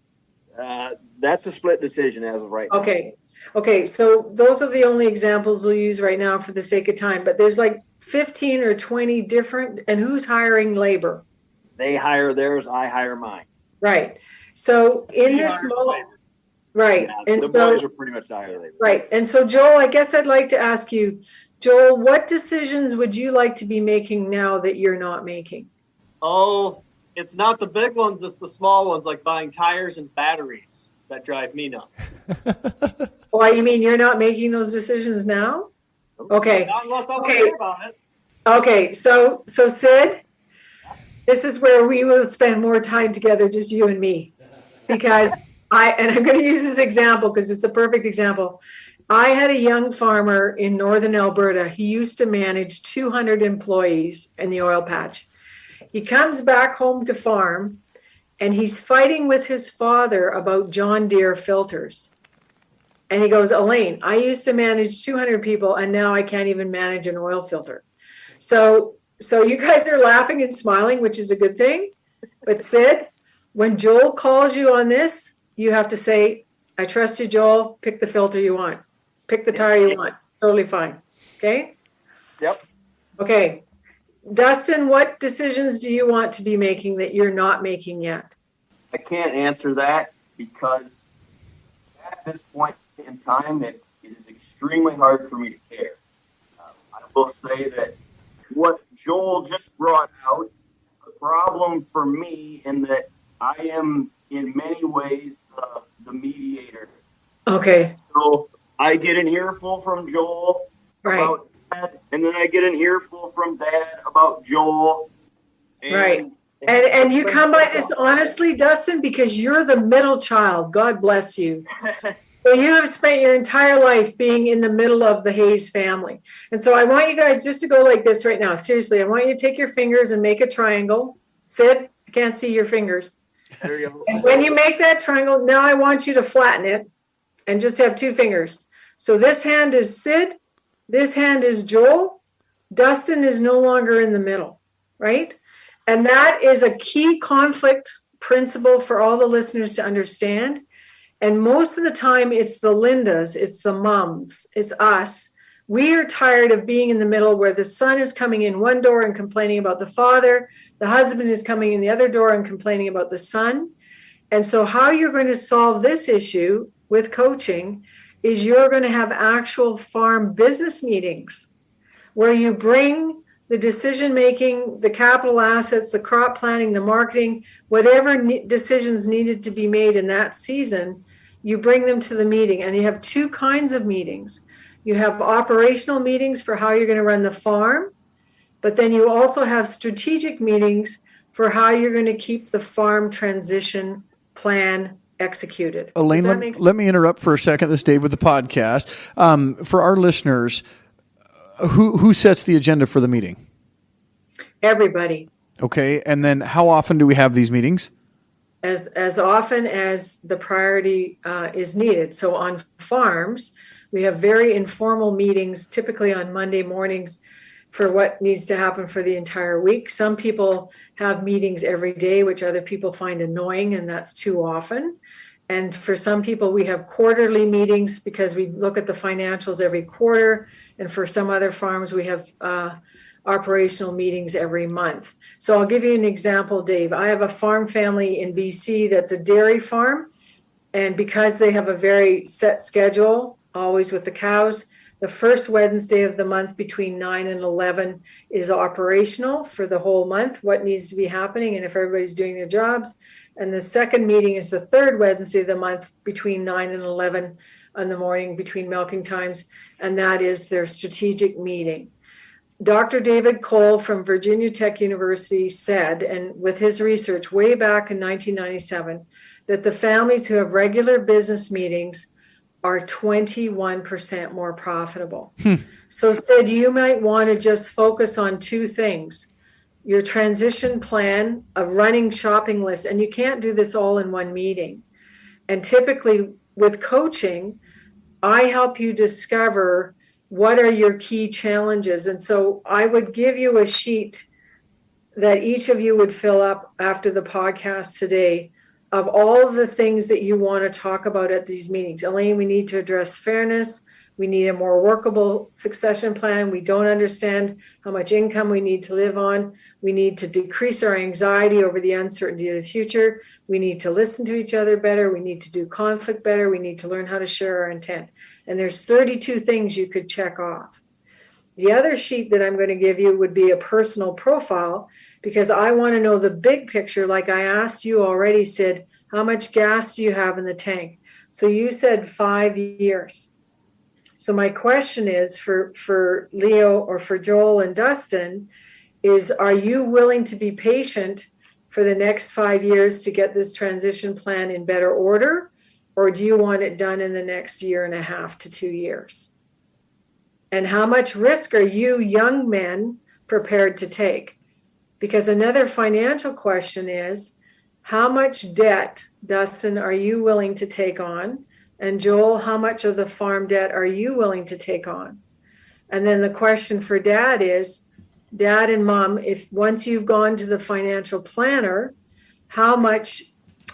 That's a split decision as of right now. Okay, so those are the only examples we'll use right now for the sake of time, but there's like 15 or 20 different, and who's hiring labor? They hire theirs, I hire mine. Right. So in this moment, right. Yeah, and the so, boys are pretty much hire labor. Right. And so Joel, I guess I'd like to ask you, Joel, what decisions would you like to be making now that you're not making? Oh, it's not the big ones, it's the small ones, like buying tires and batteries that drive me nuts. Well, you mean you're not making those decisions now? Okay. Not unless I want to hear about it. Okay, so Sid, this is where we will spend more time together, just you and me, because I'm going to use this example because it's a perfect example. I had a young farmer in northern Alberta. He used to manage 200 employees in the oil patch. He comes back home to farm, and he's fighting with his father about John Deere filters. And he goes, Elaine, I used to manage 200 people, and now I can't even manage an oil filter. So you guys are laughing and smiling, which is a good thing. But Sid, when Joel calls you on this, you have to say, I trust you, Joel. Pick the filter you want. Pick the tire you want. Totally fine. Okay? Yep. Okay. Dustin, what decisions do you want to be making that you're not making yet? I can't answer that because at this point in time, it is extremely hard for me to care. I will say that what Joel just brought out, the problem for me in that I am in many ways the mediator. Okay. So I get an earful from Joel about Dad, and then I get an earful from Dad about Joel. Right. And you come by this honestly, Dustin, because you're the middle child. God bless you. So you have spent your entire life being in the middle of the Hayes family. And so I want you guys just to go like this right now. Seriously, I want you to take your fingers and make a triangle. Sid, I can't see your fingers. There you go. And when you make that triangle, now I want you to flatten it and just have two fingers. So this hand is Sid. This hand is Joel. Dustin is no longer in the middle, right? And that is a key conflict principle for all the listeners to understand. And most of the time, it's the Lindas, it's the mums, it's us. We are tired of being in the middle where the son is coming in one door and complaining about the father. The husband is coming in the other door and complaining about the son. And so how you're going to solve this issue with coaching is you're going to have actual farm business meetings where you bring the decision-making, the capital assets, the crop planning, the marketing, whatever decisions needed to be made in that season, you bring them to the meeting, and you have two kinds of meetings. You have operational meetings for how you're going to run the farm, but then you also have strategic meetings for how you're going to keep the farm transition plan executed. Elaine, let me interrupt for a second. This is Dave with the podcast. For our listeners, who sets the agenda for the meeting? Everybody. Okay, and then how often do we have these meetings? As often as the priority is needed. So on farms, we have very informal meetings, typically on Monday mornings, for what needs to happen for the entire week. Some people have meetings every day, which other people find annoying, and that's too often. And for some people, we have quarterly meetings because we look at the financials every quarter. And for some other farms, we have operational meetings every month. So I'll give you an example, Dave. I have a farm family in BC that's a dairy farm. And because they have a very set schedule, always with the cows, the first Wednesday of the month between 9 and 11 is operational for the whole month, what needs to be happening and if everybody's doing their jobs. And the second meeting is the third Wednesday of the month between 9 and 11 in the morning between milking times. And that is their strategic meeting. Dr. David Cole from Virginia Tech University said, and with his research way back in 1997, that the families who have regular business meetings are 21% more profitable. So Sid, you might want to just focus on two things. Your transition plan, a running shopping list, and you can't do this all in one meeting. And typically with coaching, I help you discover what are your key challenges. And so I would give you a sheet that each of you would fill up after the podcast today of all of the things that you want to talk about at these meetings. Elaine, we need to address fairness. We need a more workable succession plan. We don't understand how much income we need to live on. We need to decrease our anxiety over the uncertainty of the future. We need to listen to each other better. We need to do conflict better. We need to learn how to share our intent. And there's 32 things you could check off. The other sheet that I'm going to give you would be a personal profile, because I want to know the big picture. Like I asked you already, Sid, how much gas do you have in the tank? So you said 5 years. So my question is for Leo or for Joel and Dustin is, are you willing to be patient for the next 5 years to get this transition plan in better order? Or do you want it done in the next 1.5 to 2 years? And how much risk are you young men prepared to take? Because another financial question is, how much debt, Dustin, are you willing to take on? And Joel, how much of the farm debt are you willing to take on? And then the question for Dad is, Dad and Mom, if once you've gone to the financial planner, how much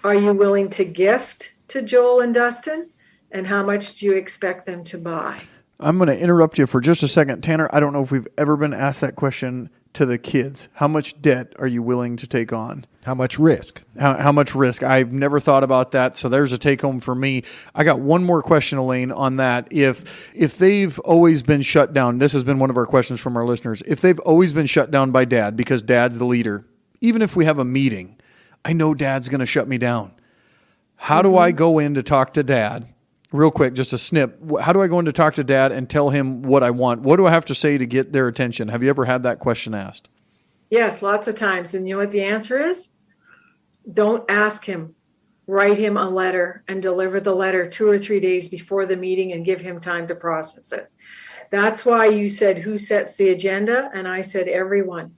are you willing to gift to Joel and Dustin? And how much do you expect them to buy? I'm going to interrupt you for just a second. Tanner, I don't know if we've ever been asked that question to the kids. How much debt are you willing to take on? How much risk? How much risk? I've never thought about that. So there's a take home for me. I got one more question, Elaine, on that. If they've always been shut down, this has been one of our questions from our listeners. If they've always been shut down by Dad because Dad's the leader, even if we have a meeting, I know Dad's going to shut me down. How do I go in to talk to Dad? Real quick, just a snip. How do I go in to talk to Dad and tell him what I want? What do I have to say to get their attention? Have you ever had that question asked? Yes, lots of times. And you know what the answer is? Don't ask him. Write him a letter and deliver the letter 2 or 3 days before the meeting and give him time to process it. That's why you said who sets the agenda, and I said everyone.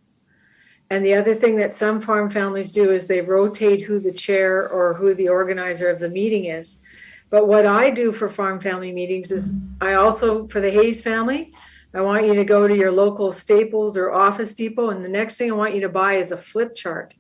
And the other thing that some farm families do is they rotate who the chair or who the organizer of the meeting is. But what I do for farm family meetings is I also, for the Hayes family, I want you to go to your local Staples or Office Depot, and the next thing I want you to buy is a flip chart.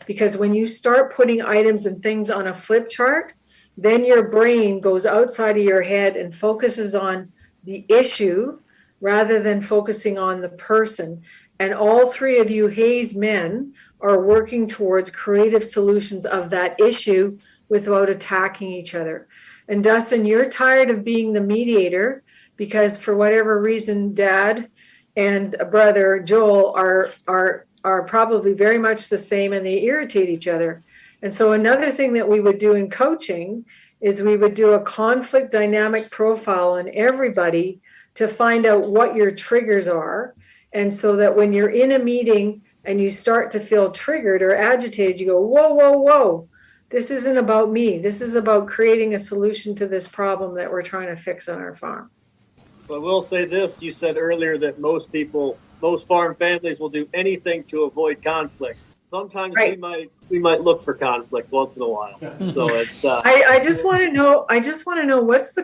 Because when you start putting items and things on a flip chart, then your brain goes outside of your head and focuses on the issue rather than focusing on the person. And all three of you Hayes men are working towards creative solutions of that issue without attacking each other. And Dustin, you're tired of being the mediator because for whatever reason, Dad and brother Joel are probably very much the same and they irritate each other. And so another thing that we would do in coaching is we would do a conflict dynamic profile on everybody to find out what your triggers are. And so that when you're in a meeting and you start to feel triggered or agitated, you go, whoa, whoa, whoa. This isn't about me. This is about creating a solution to this problem that we're trying to fix on our farm. But I will say this, you said earlier that most farm families will do anything to avoid conflict. Sometimes right. we might look for conflict once in a while. So it's I just want to know what's the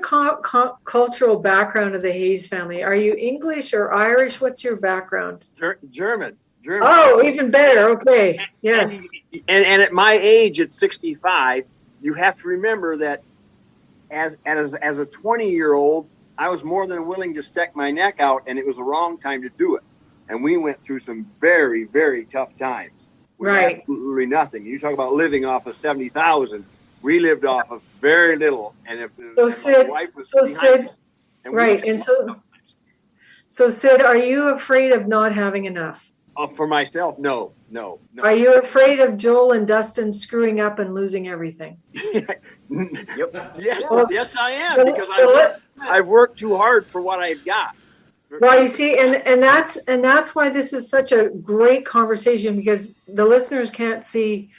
cultural background of the Hayes family? Are you English or Irish? What's your background? German. Oh, even better. Okay. Yes. And at my age, at 65, you have to remember that as a 20-year-old, I was more than willing to stick my neck out, and it was the wrong time to do it. And we went through some very, very tough times. Right. Absolutely nothing. You talk about living off of 70,000. We lived off of very little. And if Sid, my wife was Sid, right. And so Sid, are you afraid of not having enough? For myself, no. Are you afraid of Joel and Dustin screwing up and losing everything? Yep. Yes, Well, yes, I am, because I've worked too hard for what I've got. Well, you see, and that's why this is such a great conversation, because the listeners can't see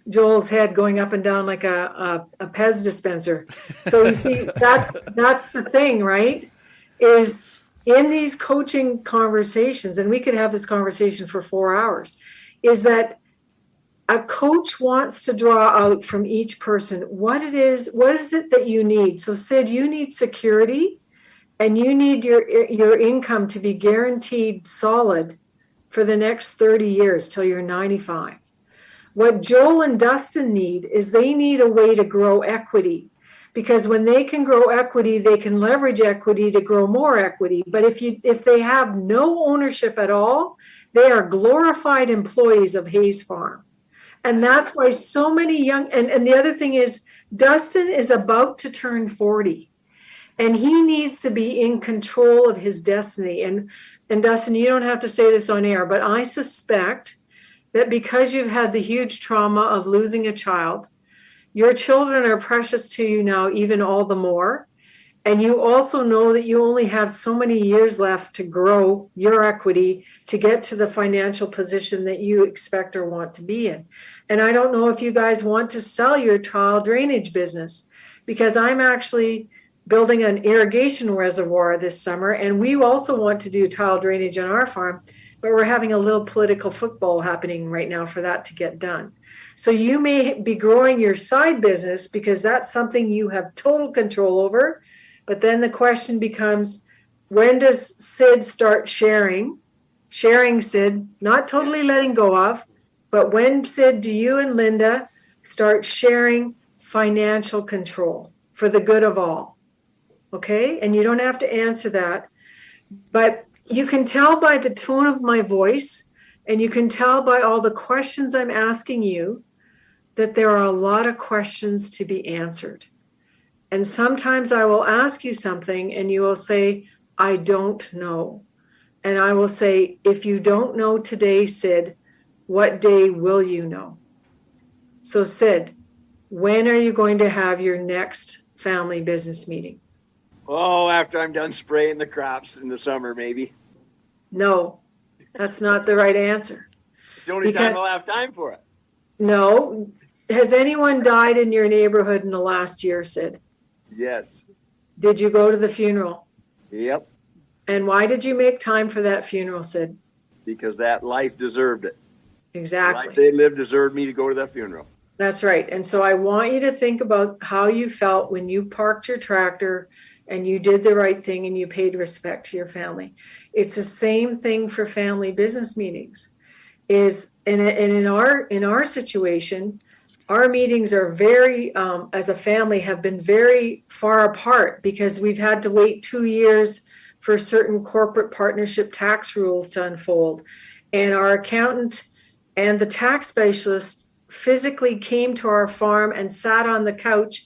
Joel's head going up and down like a Pez dispenser. So you see, that's the thing, right? Is in these coaching conversations, and we could have this conversation for 4 hours, is that a coach wants to draw out from each person what is it that you need. So Sid, you need security, and you need your income to be guaranteed solid for the next 30 years till you're 95. What Joel and Dustin need is they need a way to grow equity, because when they can grow equity, they can leverage equity to grow more equity. But if they have no ownership at all, they are glorified employees of Hayes Farm. And that's why so many young, and the other thing is, Dustin is about to turn 40. And he needs to be in control of his destiny. And Dustin, you don't have to say this on air, but I suspect that because you've had the huge trauma of losing a child, your children are precious to you now, even all the more. And you also know that you only have so many years left to grow your equity to get to the financial position that you expect or want to be in. And I don't know if you guys want to sell your tile drainage business, because I'm actually building an irrigation reservoir this summer, and we also want to do tile drainage on our farm, but we're having a little political football happening right now for that to get done. So you may be growing your side business because that's something you have total control over. But then the question becomes, when does Sid start sharing Sid, not totally letting go of, but when, Sid, do you and Linda start sharing financial control for the good of all? Okay, and you don't have to answer that, but you can tell by the tone of my voice, and you can tell by all the questions I'm asking you, that there are a lot of questions to be answered. And sometimes I will ask you something and you will say, I don't know. And I will say, if you don't know today, Sid, what day will you know? So Sid, when are you going to have your next family business meeting? Oh, after I'm done spraying the crops in the summer, maybe. No, that's not the right answer. It's the only time I'll have time for it. No. Has anyone died in your neighborhood in the last year, Sid? Yes. Did you go to the funeral? Yep. And why did you make time for that funeral, Sid? Because that life deserved it. Exactly. The life they lived deserved me to go to that funeral. That's right. And so I want you to think about how you felt when you parked your tractor and you did the right thing and you paid respect to your family. It's the same thing for family business meetings. In our situation, our meetings are very, as a family, have been very far apart because we've had to wait 2 years for certain corporate partnership tax rules to unfold. And our accountant and the tax specialist physically came to our farm and sat on the couch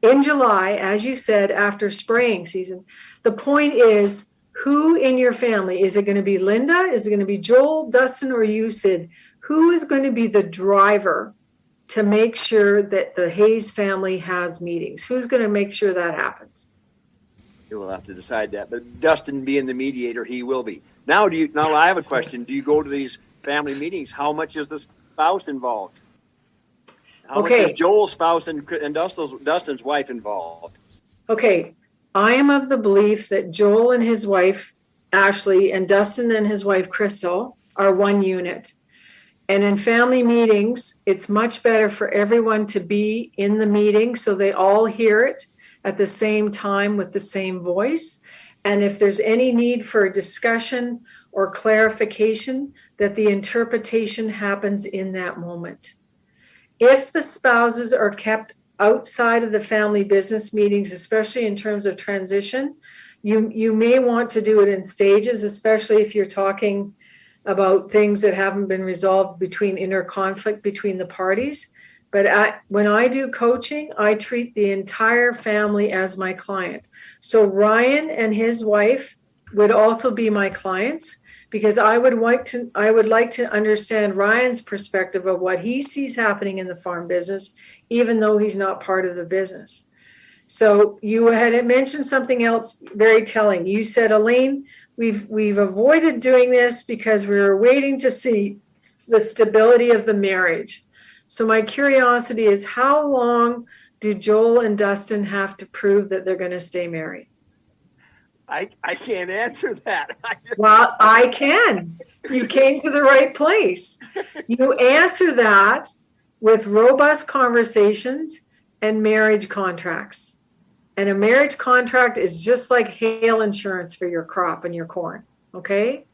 in July, as you said, after spraying season. The point is, who in your family, is it going to be Linda? Is it going to be Joel, Dustin, or you, Sid? Who is going to be the driver to make sure that the Hayes family has meetings? Who's going to make sure that happens? You will have to decide that. But Dustin being the mediator, he will be. Now I have a question. Do you go to these family meetings? How much is the spouse involved? How much is Joel's spouse and Dustin's wife involved? Okay. I am of the belief that Joel and his wife, Ashley, and Dustin and his wife, Crystal, are one unit. And in family meetings, it's much better for everyone to be in the meeting so they all hear it at the same time with the same voice. And if there's any need for a discussion or clarification, that the interpretation happens in that moment. If the spouses are kept outside of the family business meetings, especially in terms of transition, you may want to do it in stages, especially if you're talking about things that haven't been resolved between inner conflict between the parties. But when I do coaching, I treat the entire family as my client. So Ryan and his wife would also be my clients, because I would like to understand Ryan's perspective of what he sees happening in the farm business, even though he's not part of the business. So you had mentioned something else very telling. You said, Elaine, we've avoided doing this because we were waiting to see the stability of the marriage. So my curiosity is, how long do Joel and Dustin have to prove that they're going to stay married? I can't answer that. Well, I can. You came to the right place. You answer that with robust conversations and marriage contracts. And a marriage contract is just like hail insurance for your crop and your corn, okay?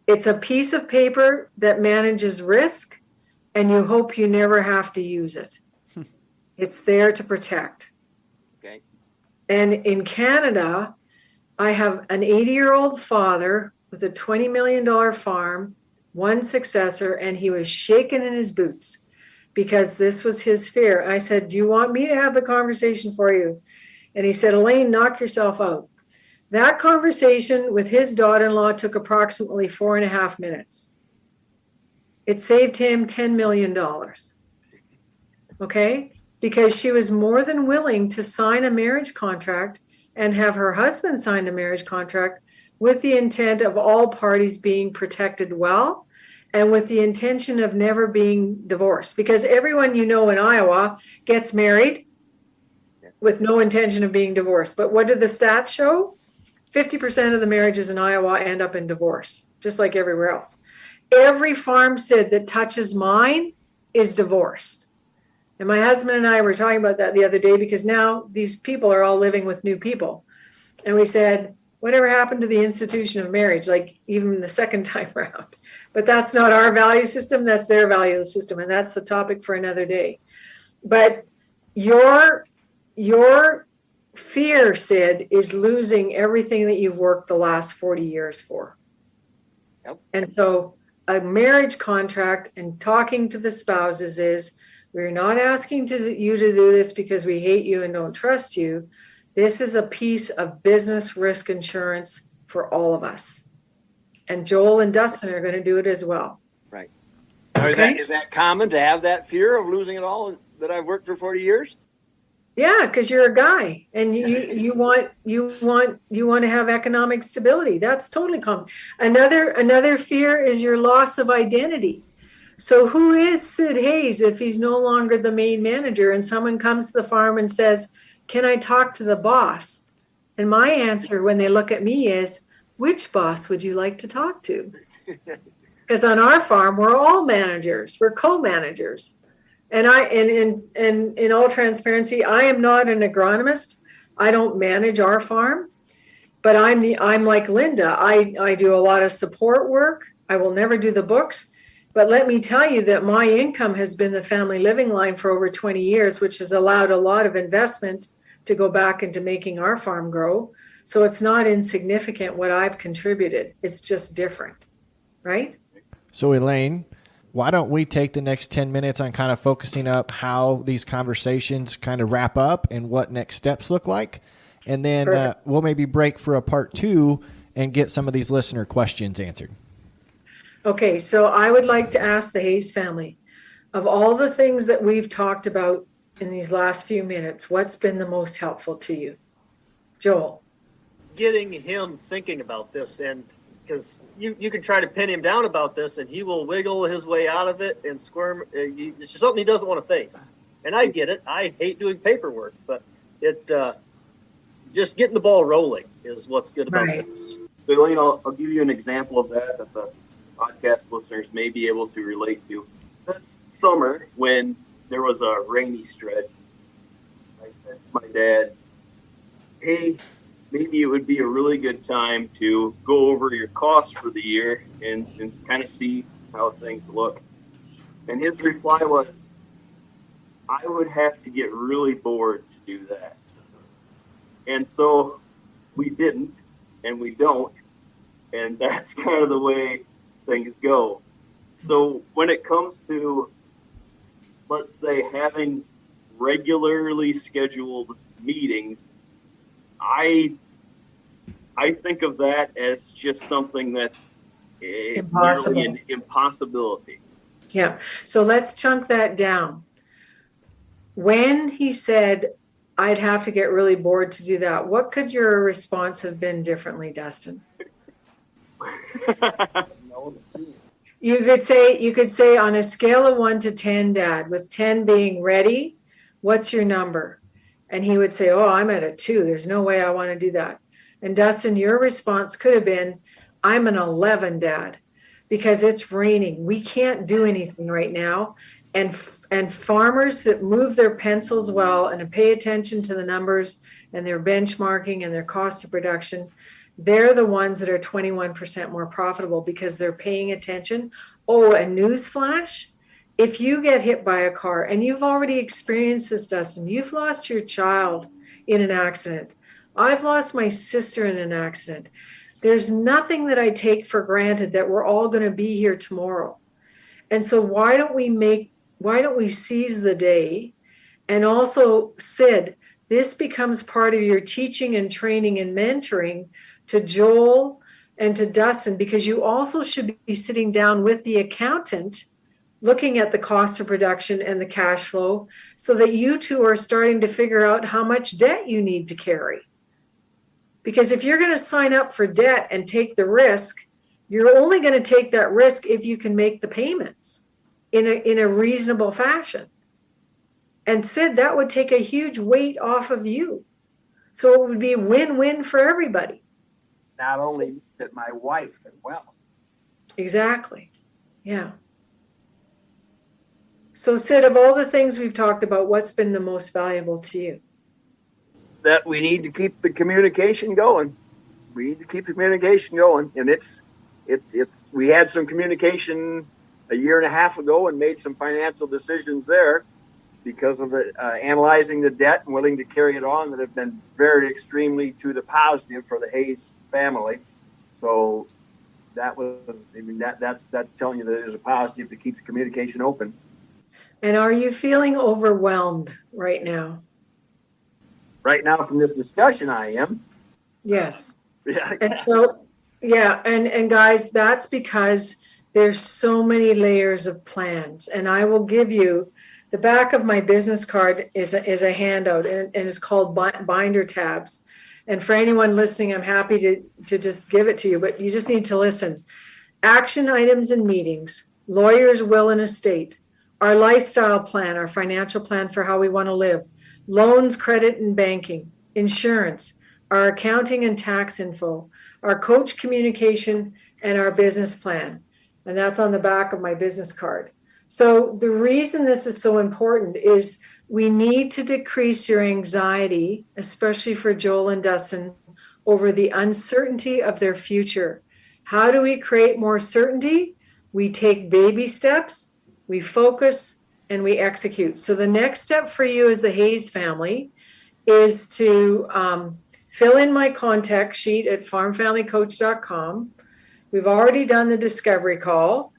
It's a piece of paper that manages risk, and you hope you never have to use it. It's there to protect. Okay. And in Canada, I have an 80-year-old father with a $20 million farm, one successor, and he was shaking in his boots because this was his fear. I said, do you want me to have the conversation for you? And he said, Elaine, knock yourself out. That conversation with his daughter-in-law took approximately 4.5 minutes. It saved him $10 million. Okay? Because she was more than willing to sign a marriage contract and have her husband sign a marriage contract with the intent of all parties being protected well, and with the intention of never being divorced. Because everyone you know in Iowa gets married with no intention of being divorced. But what did the stats show? 50% of the marriages in Iowa end up in divorce, just like everywhere else. Every farm sid that touches mine is divorced. And my husband and I were talking about that the other day, because now these people are all living with new people. And we said, whatever happened to the institution of marriage, like even the second time around? But that's not our value system, that's their value system. And that's the topic for another day. But your fear, Sid, is losing everything that you've worked the last 40 years for. Yep. And so a marriage contract and talking to the spouses is, we're not asking you to do this because we hate you and don't trust you. This is a piece of business risk insurance for all of us. And Joel and Dustin are going to do it as well. Right. Now, is that common to have that fear of losing it all that I've worked for 40 years? Yeah, because you're a guy and you want to have economic stability. That's totally common. Another fear is your loss of identity. So who is Sid Hayes if he's no longer the main manager and someone comes to the farm and says, can I talk to the boss? And my answer when they look at me is, which boss would you like to talk to? Because on our farm, we're all managers. We're co-managers. And in all transparency, I am not an agronomist. I don't manage our farm, but I'm like Linda. I do a lot of support work. I will never do the books. But let me tell you that my income has been the family living line for over 20 years, which has allowed a lot of investment to go back into making our farm grow. So it's not insignificant what I've contributed. It's just different, right? So Elaine, why don't we take the next 10 minutes on kind of focusing up how these conversations kind of wrap up and what next steps look like? And then we'll maybe break for a part 2 and get some of these listener questions answered. Okay, so I would like to ask the Hayes family, Of all the things that we've talked about in these last few minutes, what's been the most helpful to you? Joel? Getting him thinking about this, and because you can try to pin him down about this and he will wiggle his way out of it and squirm. It's just something he doesn't want to face. And I get it. I hate doing paperwork, but it just getting the ball rolling is what's good about this. So, Elaine, I'll give you an example of that the podcast listeners may be able to relate to. This summer, when there was a rainy stretch, I said to my dad, hey, maybe it would be a really good time to go over your costs for the year and kind of see how things look. And his reply was, I would have to get really bored to do that. And so we didn't, and we don't, and that's kind of the way things go. So when it comes to, let's say, having regularly scheduled meetings, I think of that as just something that's Impossible. Nearly an impossibility. Yeah. So let's chunk that down. When he said, I'd have to get really bored to do that, what could your response have been differently, Dustin? You could say on a scale of 1 to 10, Dad, with 10 being ready, what's your number? And he would say, oh, I'm at a 2. There's no way I want to do that. And Dustin, your response could have been, I'm an 11, Dad, because it's raining. We can't do anything right now. And farmers that move their pencils well and pay attention to the numbers and their benchmarking and their cost of production, they're the ones that are 21% more profitable because they're paying attention. Oh, a newsflash. If you get hit by a car, and you've already experienced this, Dustin, you've lost your child in an accident. I've lost my sister in an accident. There's nothing that I take for granted that we're all going to be here tomorrow. And so why don't we seize the day? And also, Sid, this becomes part of your teaching and training and mentoring to Joel and to Dustin, because you also should be sitting down with the accountant looking at the cost of production and the cash flow so that you two are starting to figure out how much debt you need to carry. Because if you're going to sign up for debt and take the risk, you're only going to take that risk if you can make the payments in a reasonable fashion. And Sid, that would take a huge weight off of you. So it would be a win-win for everybody. Not only me, but my wife as well. Exactly. Yeah. So Sid, of all the things we've talked about, what's been the most valuable to you? That we need to keep the communication going. We need to keep the communication going. And it's we had some communication a year and a half ago and made some financial decisions there because of the analyzing the debt and willing to carry it on that have been very extremely to the positive for the Hayes family. So that's telling you that there's a positive to keep the communication open. And are you feeling overwhelmed right now? Right now, from this discussion, I am. Yes. Yeah. And so, yeah, and guys, that's because there's so many layers of plans. And I will give you the back of my business card is a handout, and it's called binder tabs. And for anyone listening, I'm happy to just give it to you, but you just need to listen. Action items and meetings, lawyer's will and estate, our lifestyle plan, our financial plan for how we want to live, loans, credit, and banking, insurance, our accounting and tax info, our coach communication, and our business plan. And that's on the back of my business card. So the reason this is so important is we need to decrease your anxiety, especially for Joel and Dustin, over the uncertainty of their future. How do we create more certainty? We take baby steps, we focus, and we execute. So the next step for you as the Hayes family is to fill in my contact sheet at farmfamilycoach.com. We've already done the discovery call,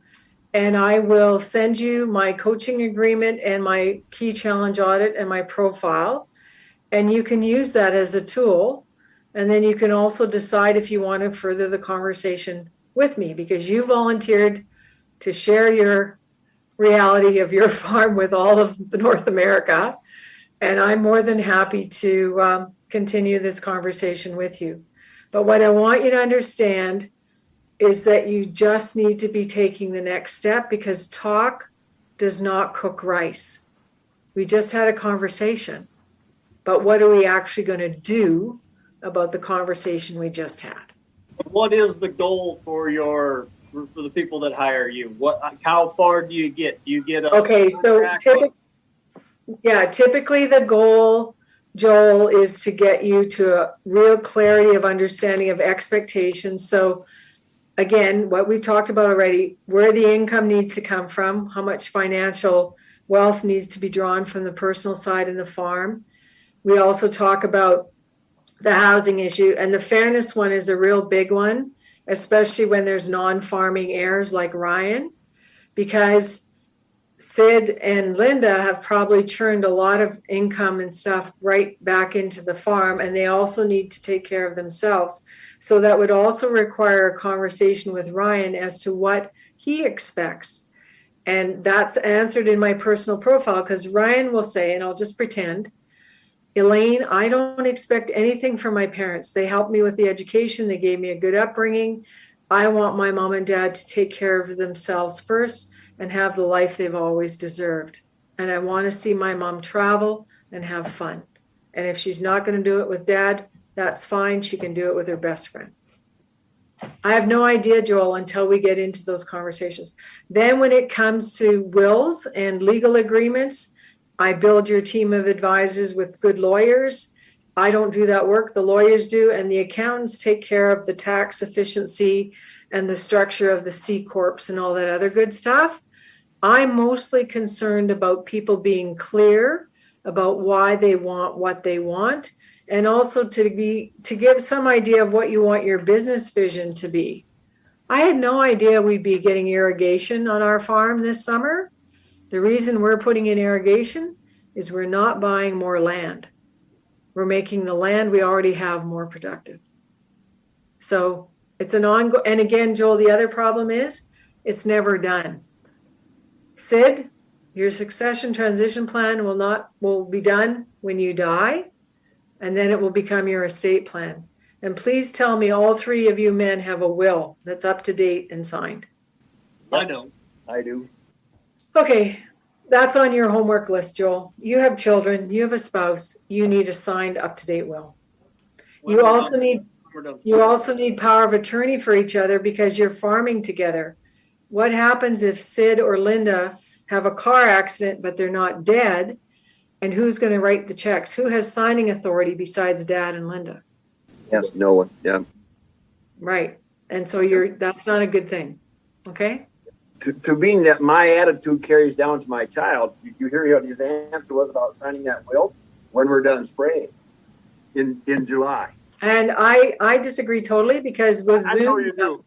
and I will send you my coaching agreement and my key challenge audit and my profile. And you can use that as a tool. And then you can also decide if you want to further the conversation with me, because you volunteered to share your reality of your farm with all of the North America. And I'm more than happy to continue this conversation with you. But what I want you to understand is that you just need to be taking the next step, because talk does not cook rice. We just had a conversation, but what are we actually going to do about the conversation we just had? What is the goal for the people that hire you? How far do you get? Do you get a okay? So typically the goal, Joel, is to get you to a real clarity of understanding of expectations. So again, what we talked about already, where the income needs to come from, how much financial wealth needs to be drawn from the personal side in the farm. We also talk about the housing issue, and the fairness one is a real big one, especially when there's non-farming heirs like Ryan, because Sid and Linda have probably churned a lot of income and stuff right back into the farm, and they also need to take care of themselves. So that would also require a conversation with Ryan as to what he expects. And that's answered in my personal profile, because Ryan will say, and I'll just pretend, Elaine, I don't expect anything from my parents. They helped me with the education. They gave me a good upbringing. I want my mom and dad to take care of themselves first and have the life they've always deserved. And I want to see my mom travel and have fun. And if she's not going to do it with dad, that's fine. She can do it with her best friend. I have no idea, Joel, until we get into those conversations. Then when it comes to wills and legal agreements, I build your team of advisors with good lawyers. I don't do that work. The lawyers do, and the accountants take care of the tax efficiency and the structure of the C Corps and all that other good stuff. I'm mostly concerned about people being clear about why they want what they want, and also to give some idea of what you want your business vision to be. I had no idea we'd be getting irrigation on our farm this summer. The reason we're putting in irrigation is we're not buying more land. We're making the land we already have more productive. So it's an ongoing, and again, Joel, the other problem is it's never done. Sid, your succession transition plan will be done when you die, and then it will become your estate plan. And please tell me all three of you men have a will that's up to date and signed. I know. I do. Okay, that's on your homework list, Joel. You have children, you have a spouse, you need a signed up-to-date will. You also need power of attorney for each other because you're farming together. What happens if Sid or Linda have a car accident but they're not dead? And who's going to write the checks? Who has signing authority besides Dad and Linda? Yes, no one. Yeah. Right. And so that's not a good thing. Okay? To being that my attitude carries down to my child, you hear what his answer was about signing that will when we're done spraying in July. And I disagree totally, because with Zoom, I know you do.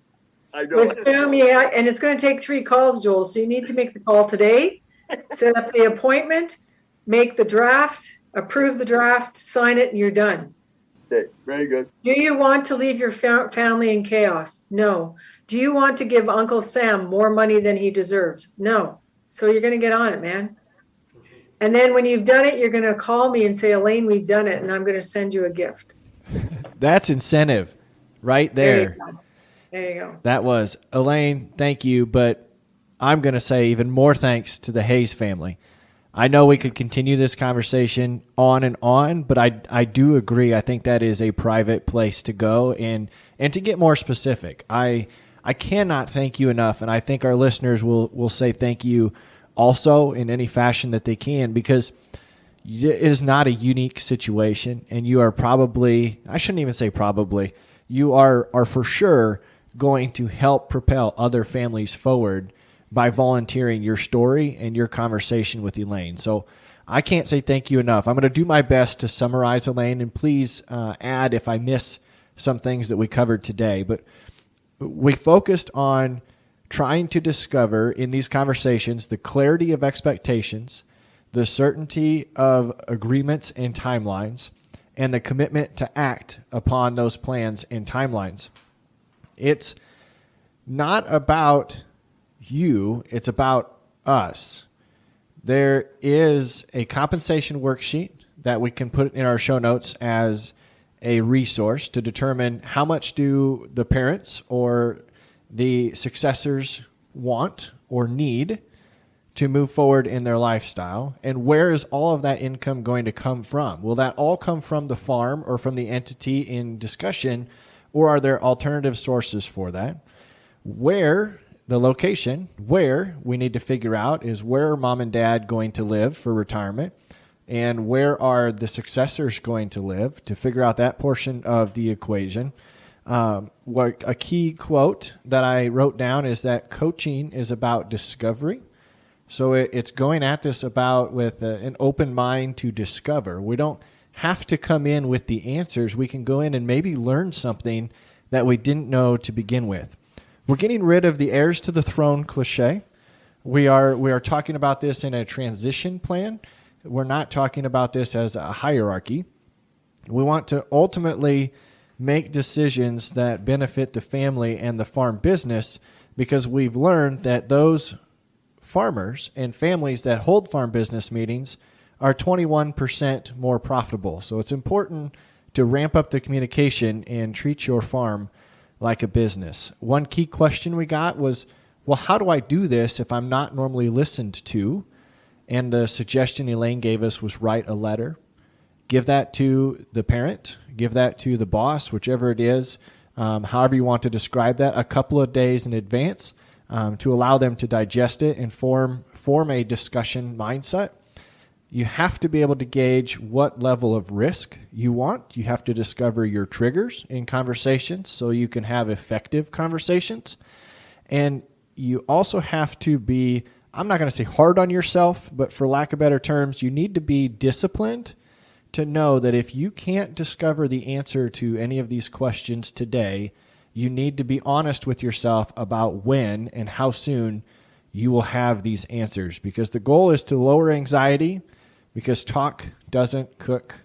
I know. With Zoom, yeah, and it's going to take 3 calls, Joel. So you need to make the call today, set up the appointment, make the draft, approve the draft, sign it, and you're done. Okay, very good. Do you want to leave your family in chaos? No. Do you want to give Uncle Sam more money than he deserves? No. So you're going to get on it, man. And then when you've done it, you're going to call me and say, Elaine, we've done it, and I'm going to send you a gift. That's incentive right there. There you go. That was, Elaine, thank you, but I'm going to say even more thanks to the Hayes family. I know we could continue this conversation on and on, but I do agree. I think that is a private place to go and to get more specific. I cannot thank you enough, and I think our listeners will say thank you also in any fashion that they can, because it is not a unique situation, and you are probably, I shouldn't even say probably, you are for sure going to help propel other families forward by volunteering your story and your conversation with Elaine. So I can't say thank you enough. I'm going to do my best to summarize, Elaine, and please add if I miss some things that we covered today. But we focused on trying to discover in these conversations the clarity of expectations, the certainty of agreements and timelines, and the commitment to act upon those plans and timelines. It's not about you, it's about us, there is a compensation worksheet that we can put in our show notes as a resource to determine how much do the parents or the successors want or need to move forward in their lifestyle, and where is all of that income going to come from? Will that all come from the farm or from the entity in discussion, or are there alternative sources for that? Where the location, where we need to figure out is where are mom and dad going to live for retirement, and where are the successors going to live, to figure out that portion of the equation. What a key quote that I wrote down is that coaching is about discovery. So it's going at this about with an open mind to discover. We don't have to come in with the answers. We can go in and maybe learn something that we didn't know to begin with. We're getting rid of the heirs to the throne cliche. We are talking about this in a transition plan. We're not talking about this as a hierarchy. We want to ultimately make decisions that benefit the family and the farm business, because we've learned that those farmers and families that hold farm business meetings are 21% more profitable. So it's important to ramp up the communication and treat your farm like a business. One key question we got was, well, how do I do this if I'm not normally listened to? And the suggestion Elaine gave us was write a letter. Give that to the parent, give that to the boss, whichever it is, however you want to describe that, a couple of days in advance. To allow them to digest it and form a discussion mindset. You have to be able to gauge what level of risk you want. You have to discover your triggers in conversations so you can have effective conversations. And you also have to be, I'm not going to say hard on yourself, but for lack of better terms, you need to be disciplined to know that if you can't discover the answer to any of these questions today, you need to be honest with yourself about when and how soon you will have these answers, because the goal is to lower anxiety, because talk doesn't cook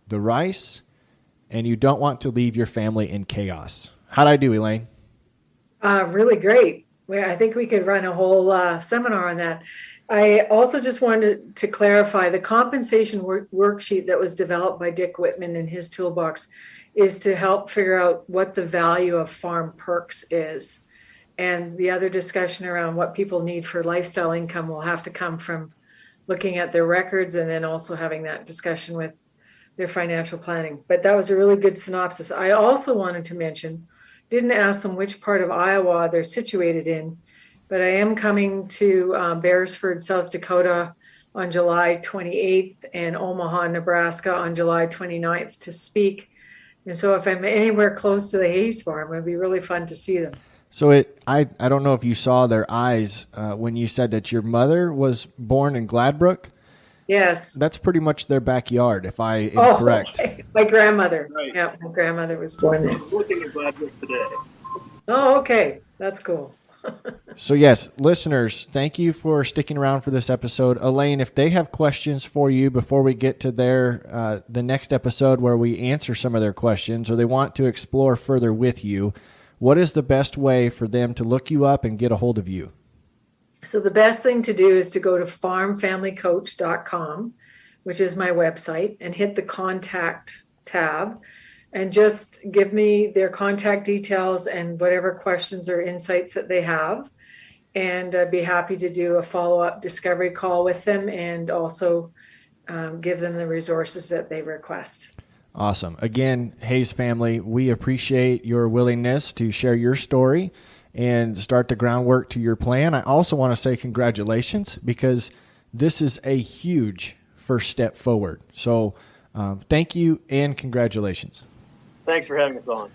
the rice, and you don't want to leave your family in chaos. How'd I do, Elaine? Really great. I think we could run a whole seminar on that. I also just wanted to clarify the compensation worksheet that was developed by Dick Wittman in his toolbox is to help figure out what the value of farm perks is. And the other discussion around what people need for lifestyle income will have to come from looking at their records and then also having that discussion with their financial planning. But that was a really good synopsis. I also wanted to mention, didn't ask them which part of Iowa they're situated in, but I am coming to Beresford, South Dakota on July 28th and Omaha, Nebraska on July 29th to speak. And so if I'm anywhere close to the Hayes farm, it'd be really fun to see them. So I don't know if you saw their eyes when you said that your mother was born in Gladbrook. Yes. That's pretty much their backyard, if I am correct. Okay. My grandmother. Right. Yeah, my grandmother was born there. I'm looking at Gladbrook today. Oh, okay. That's cool. So yes, listeners, thank you for sticking around for this episode. Elaine, if they have questions for you before we get to their the next episode where we answer some of their questions, or they want to explore further with you, what is the best way for them to look you up and get a hold of you? So the best thing to do is to go to farmfamilycoach.com, which is my website, and hit the contact tab and just give me their contact details and whatever questions or insights that they have. And I'd be happy to do a follow-up discovery call with them and also give them the resources that they request. Awesome. Again, Hayes family, we appreciate your willingness to share your story and start the groundwork to your plan. I also want to say congratulations, because this is a huge first step forward. So thank you and congratulations. Thanks for having us on.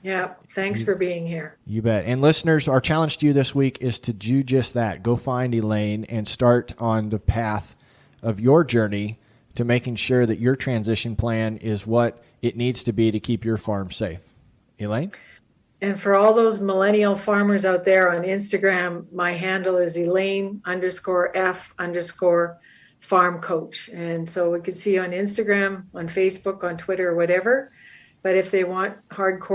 Yeah, thanks for being here. You bet. And listeners, our challenge to you this week is to do just that. Go find Elaine and start on the path of your journey to making sure that your transition plan is what it needs to be to keep your farm safe. Elaine? And for all those millennial farmers out there on Instagram, my handle is Elaine_F_farm coach. And so we can see you on Instagram, on Facebook, on Twitter, or whatever. But if they want hardcore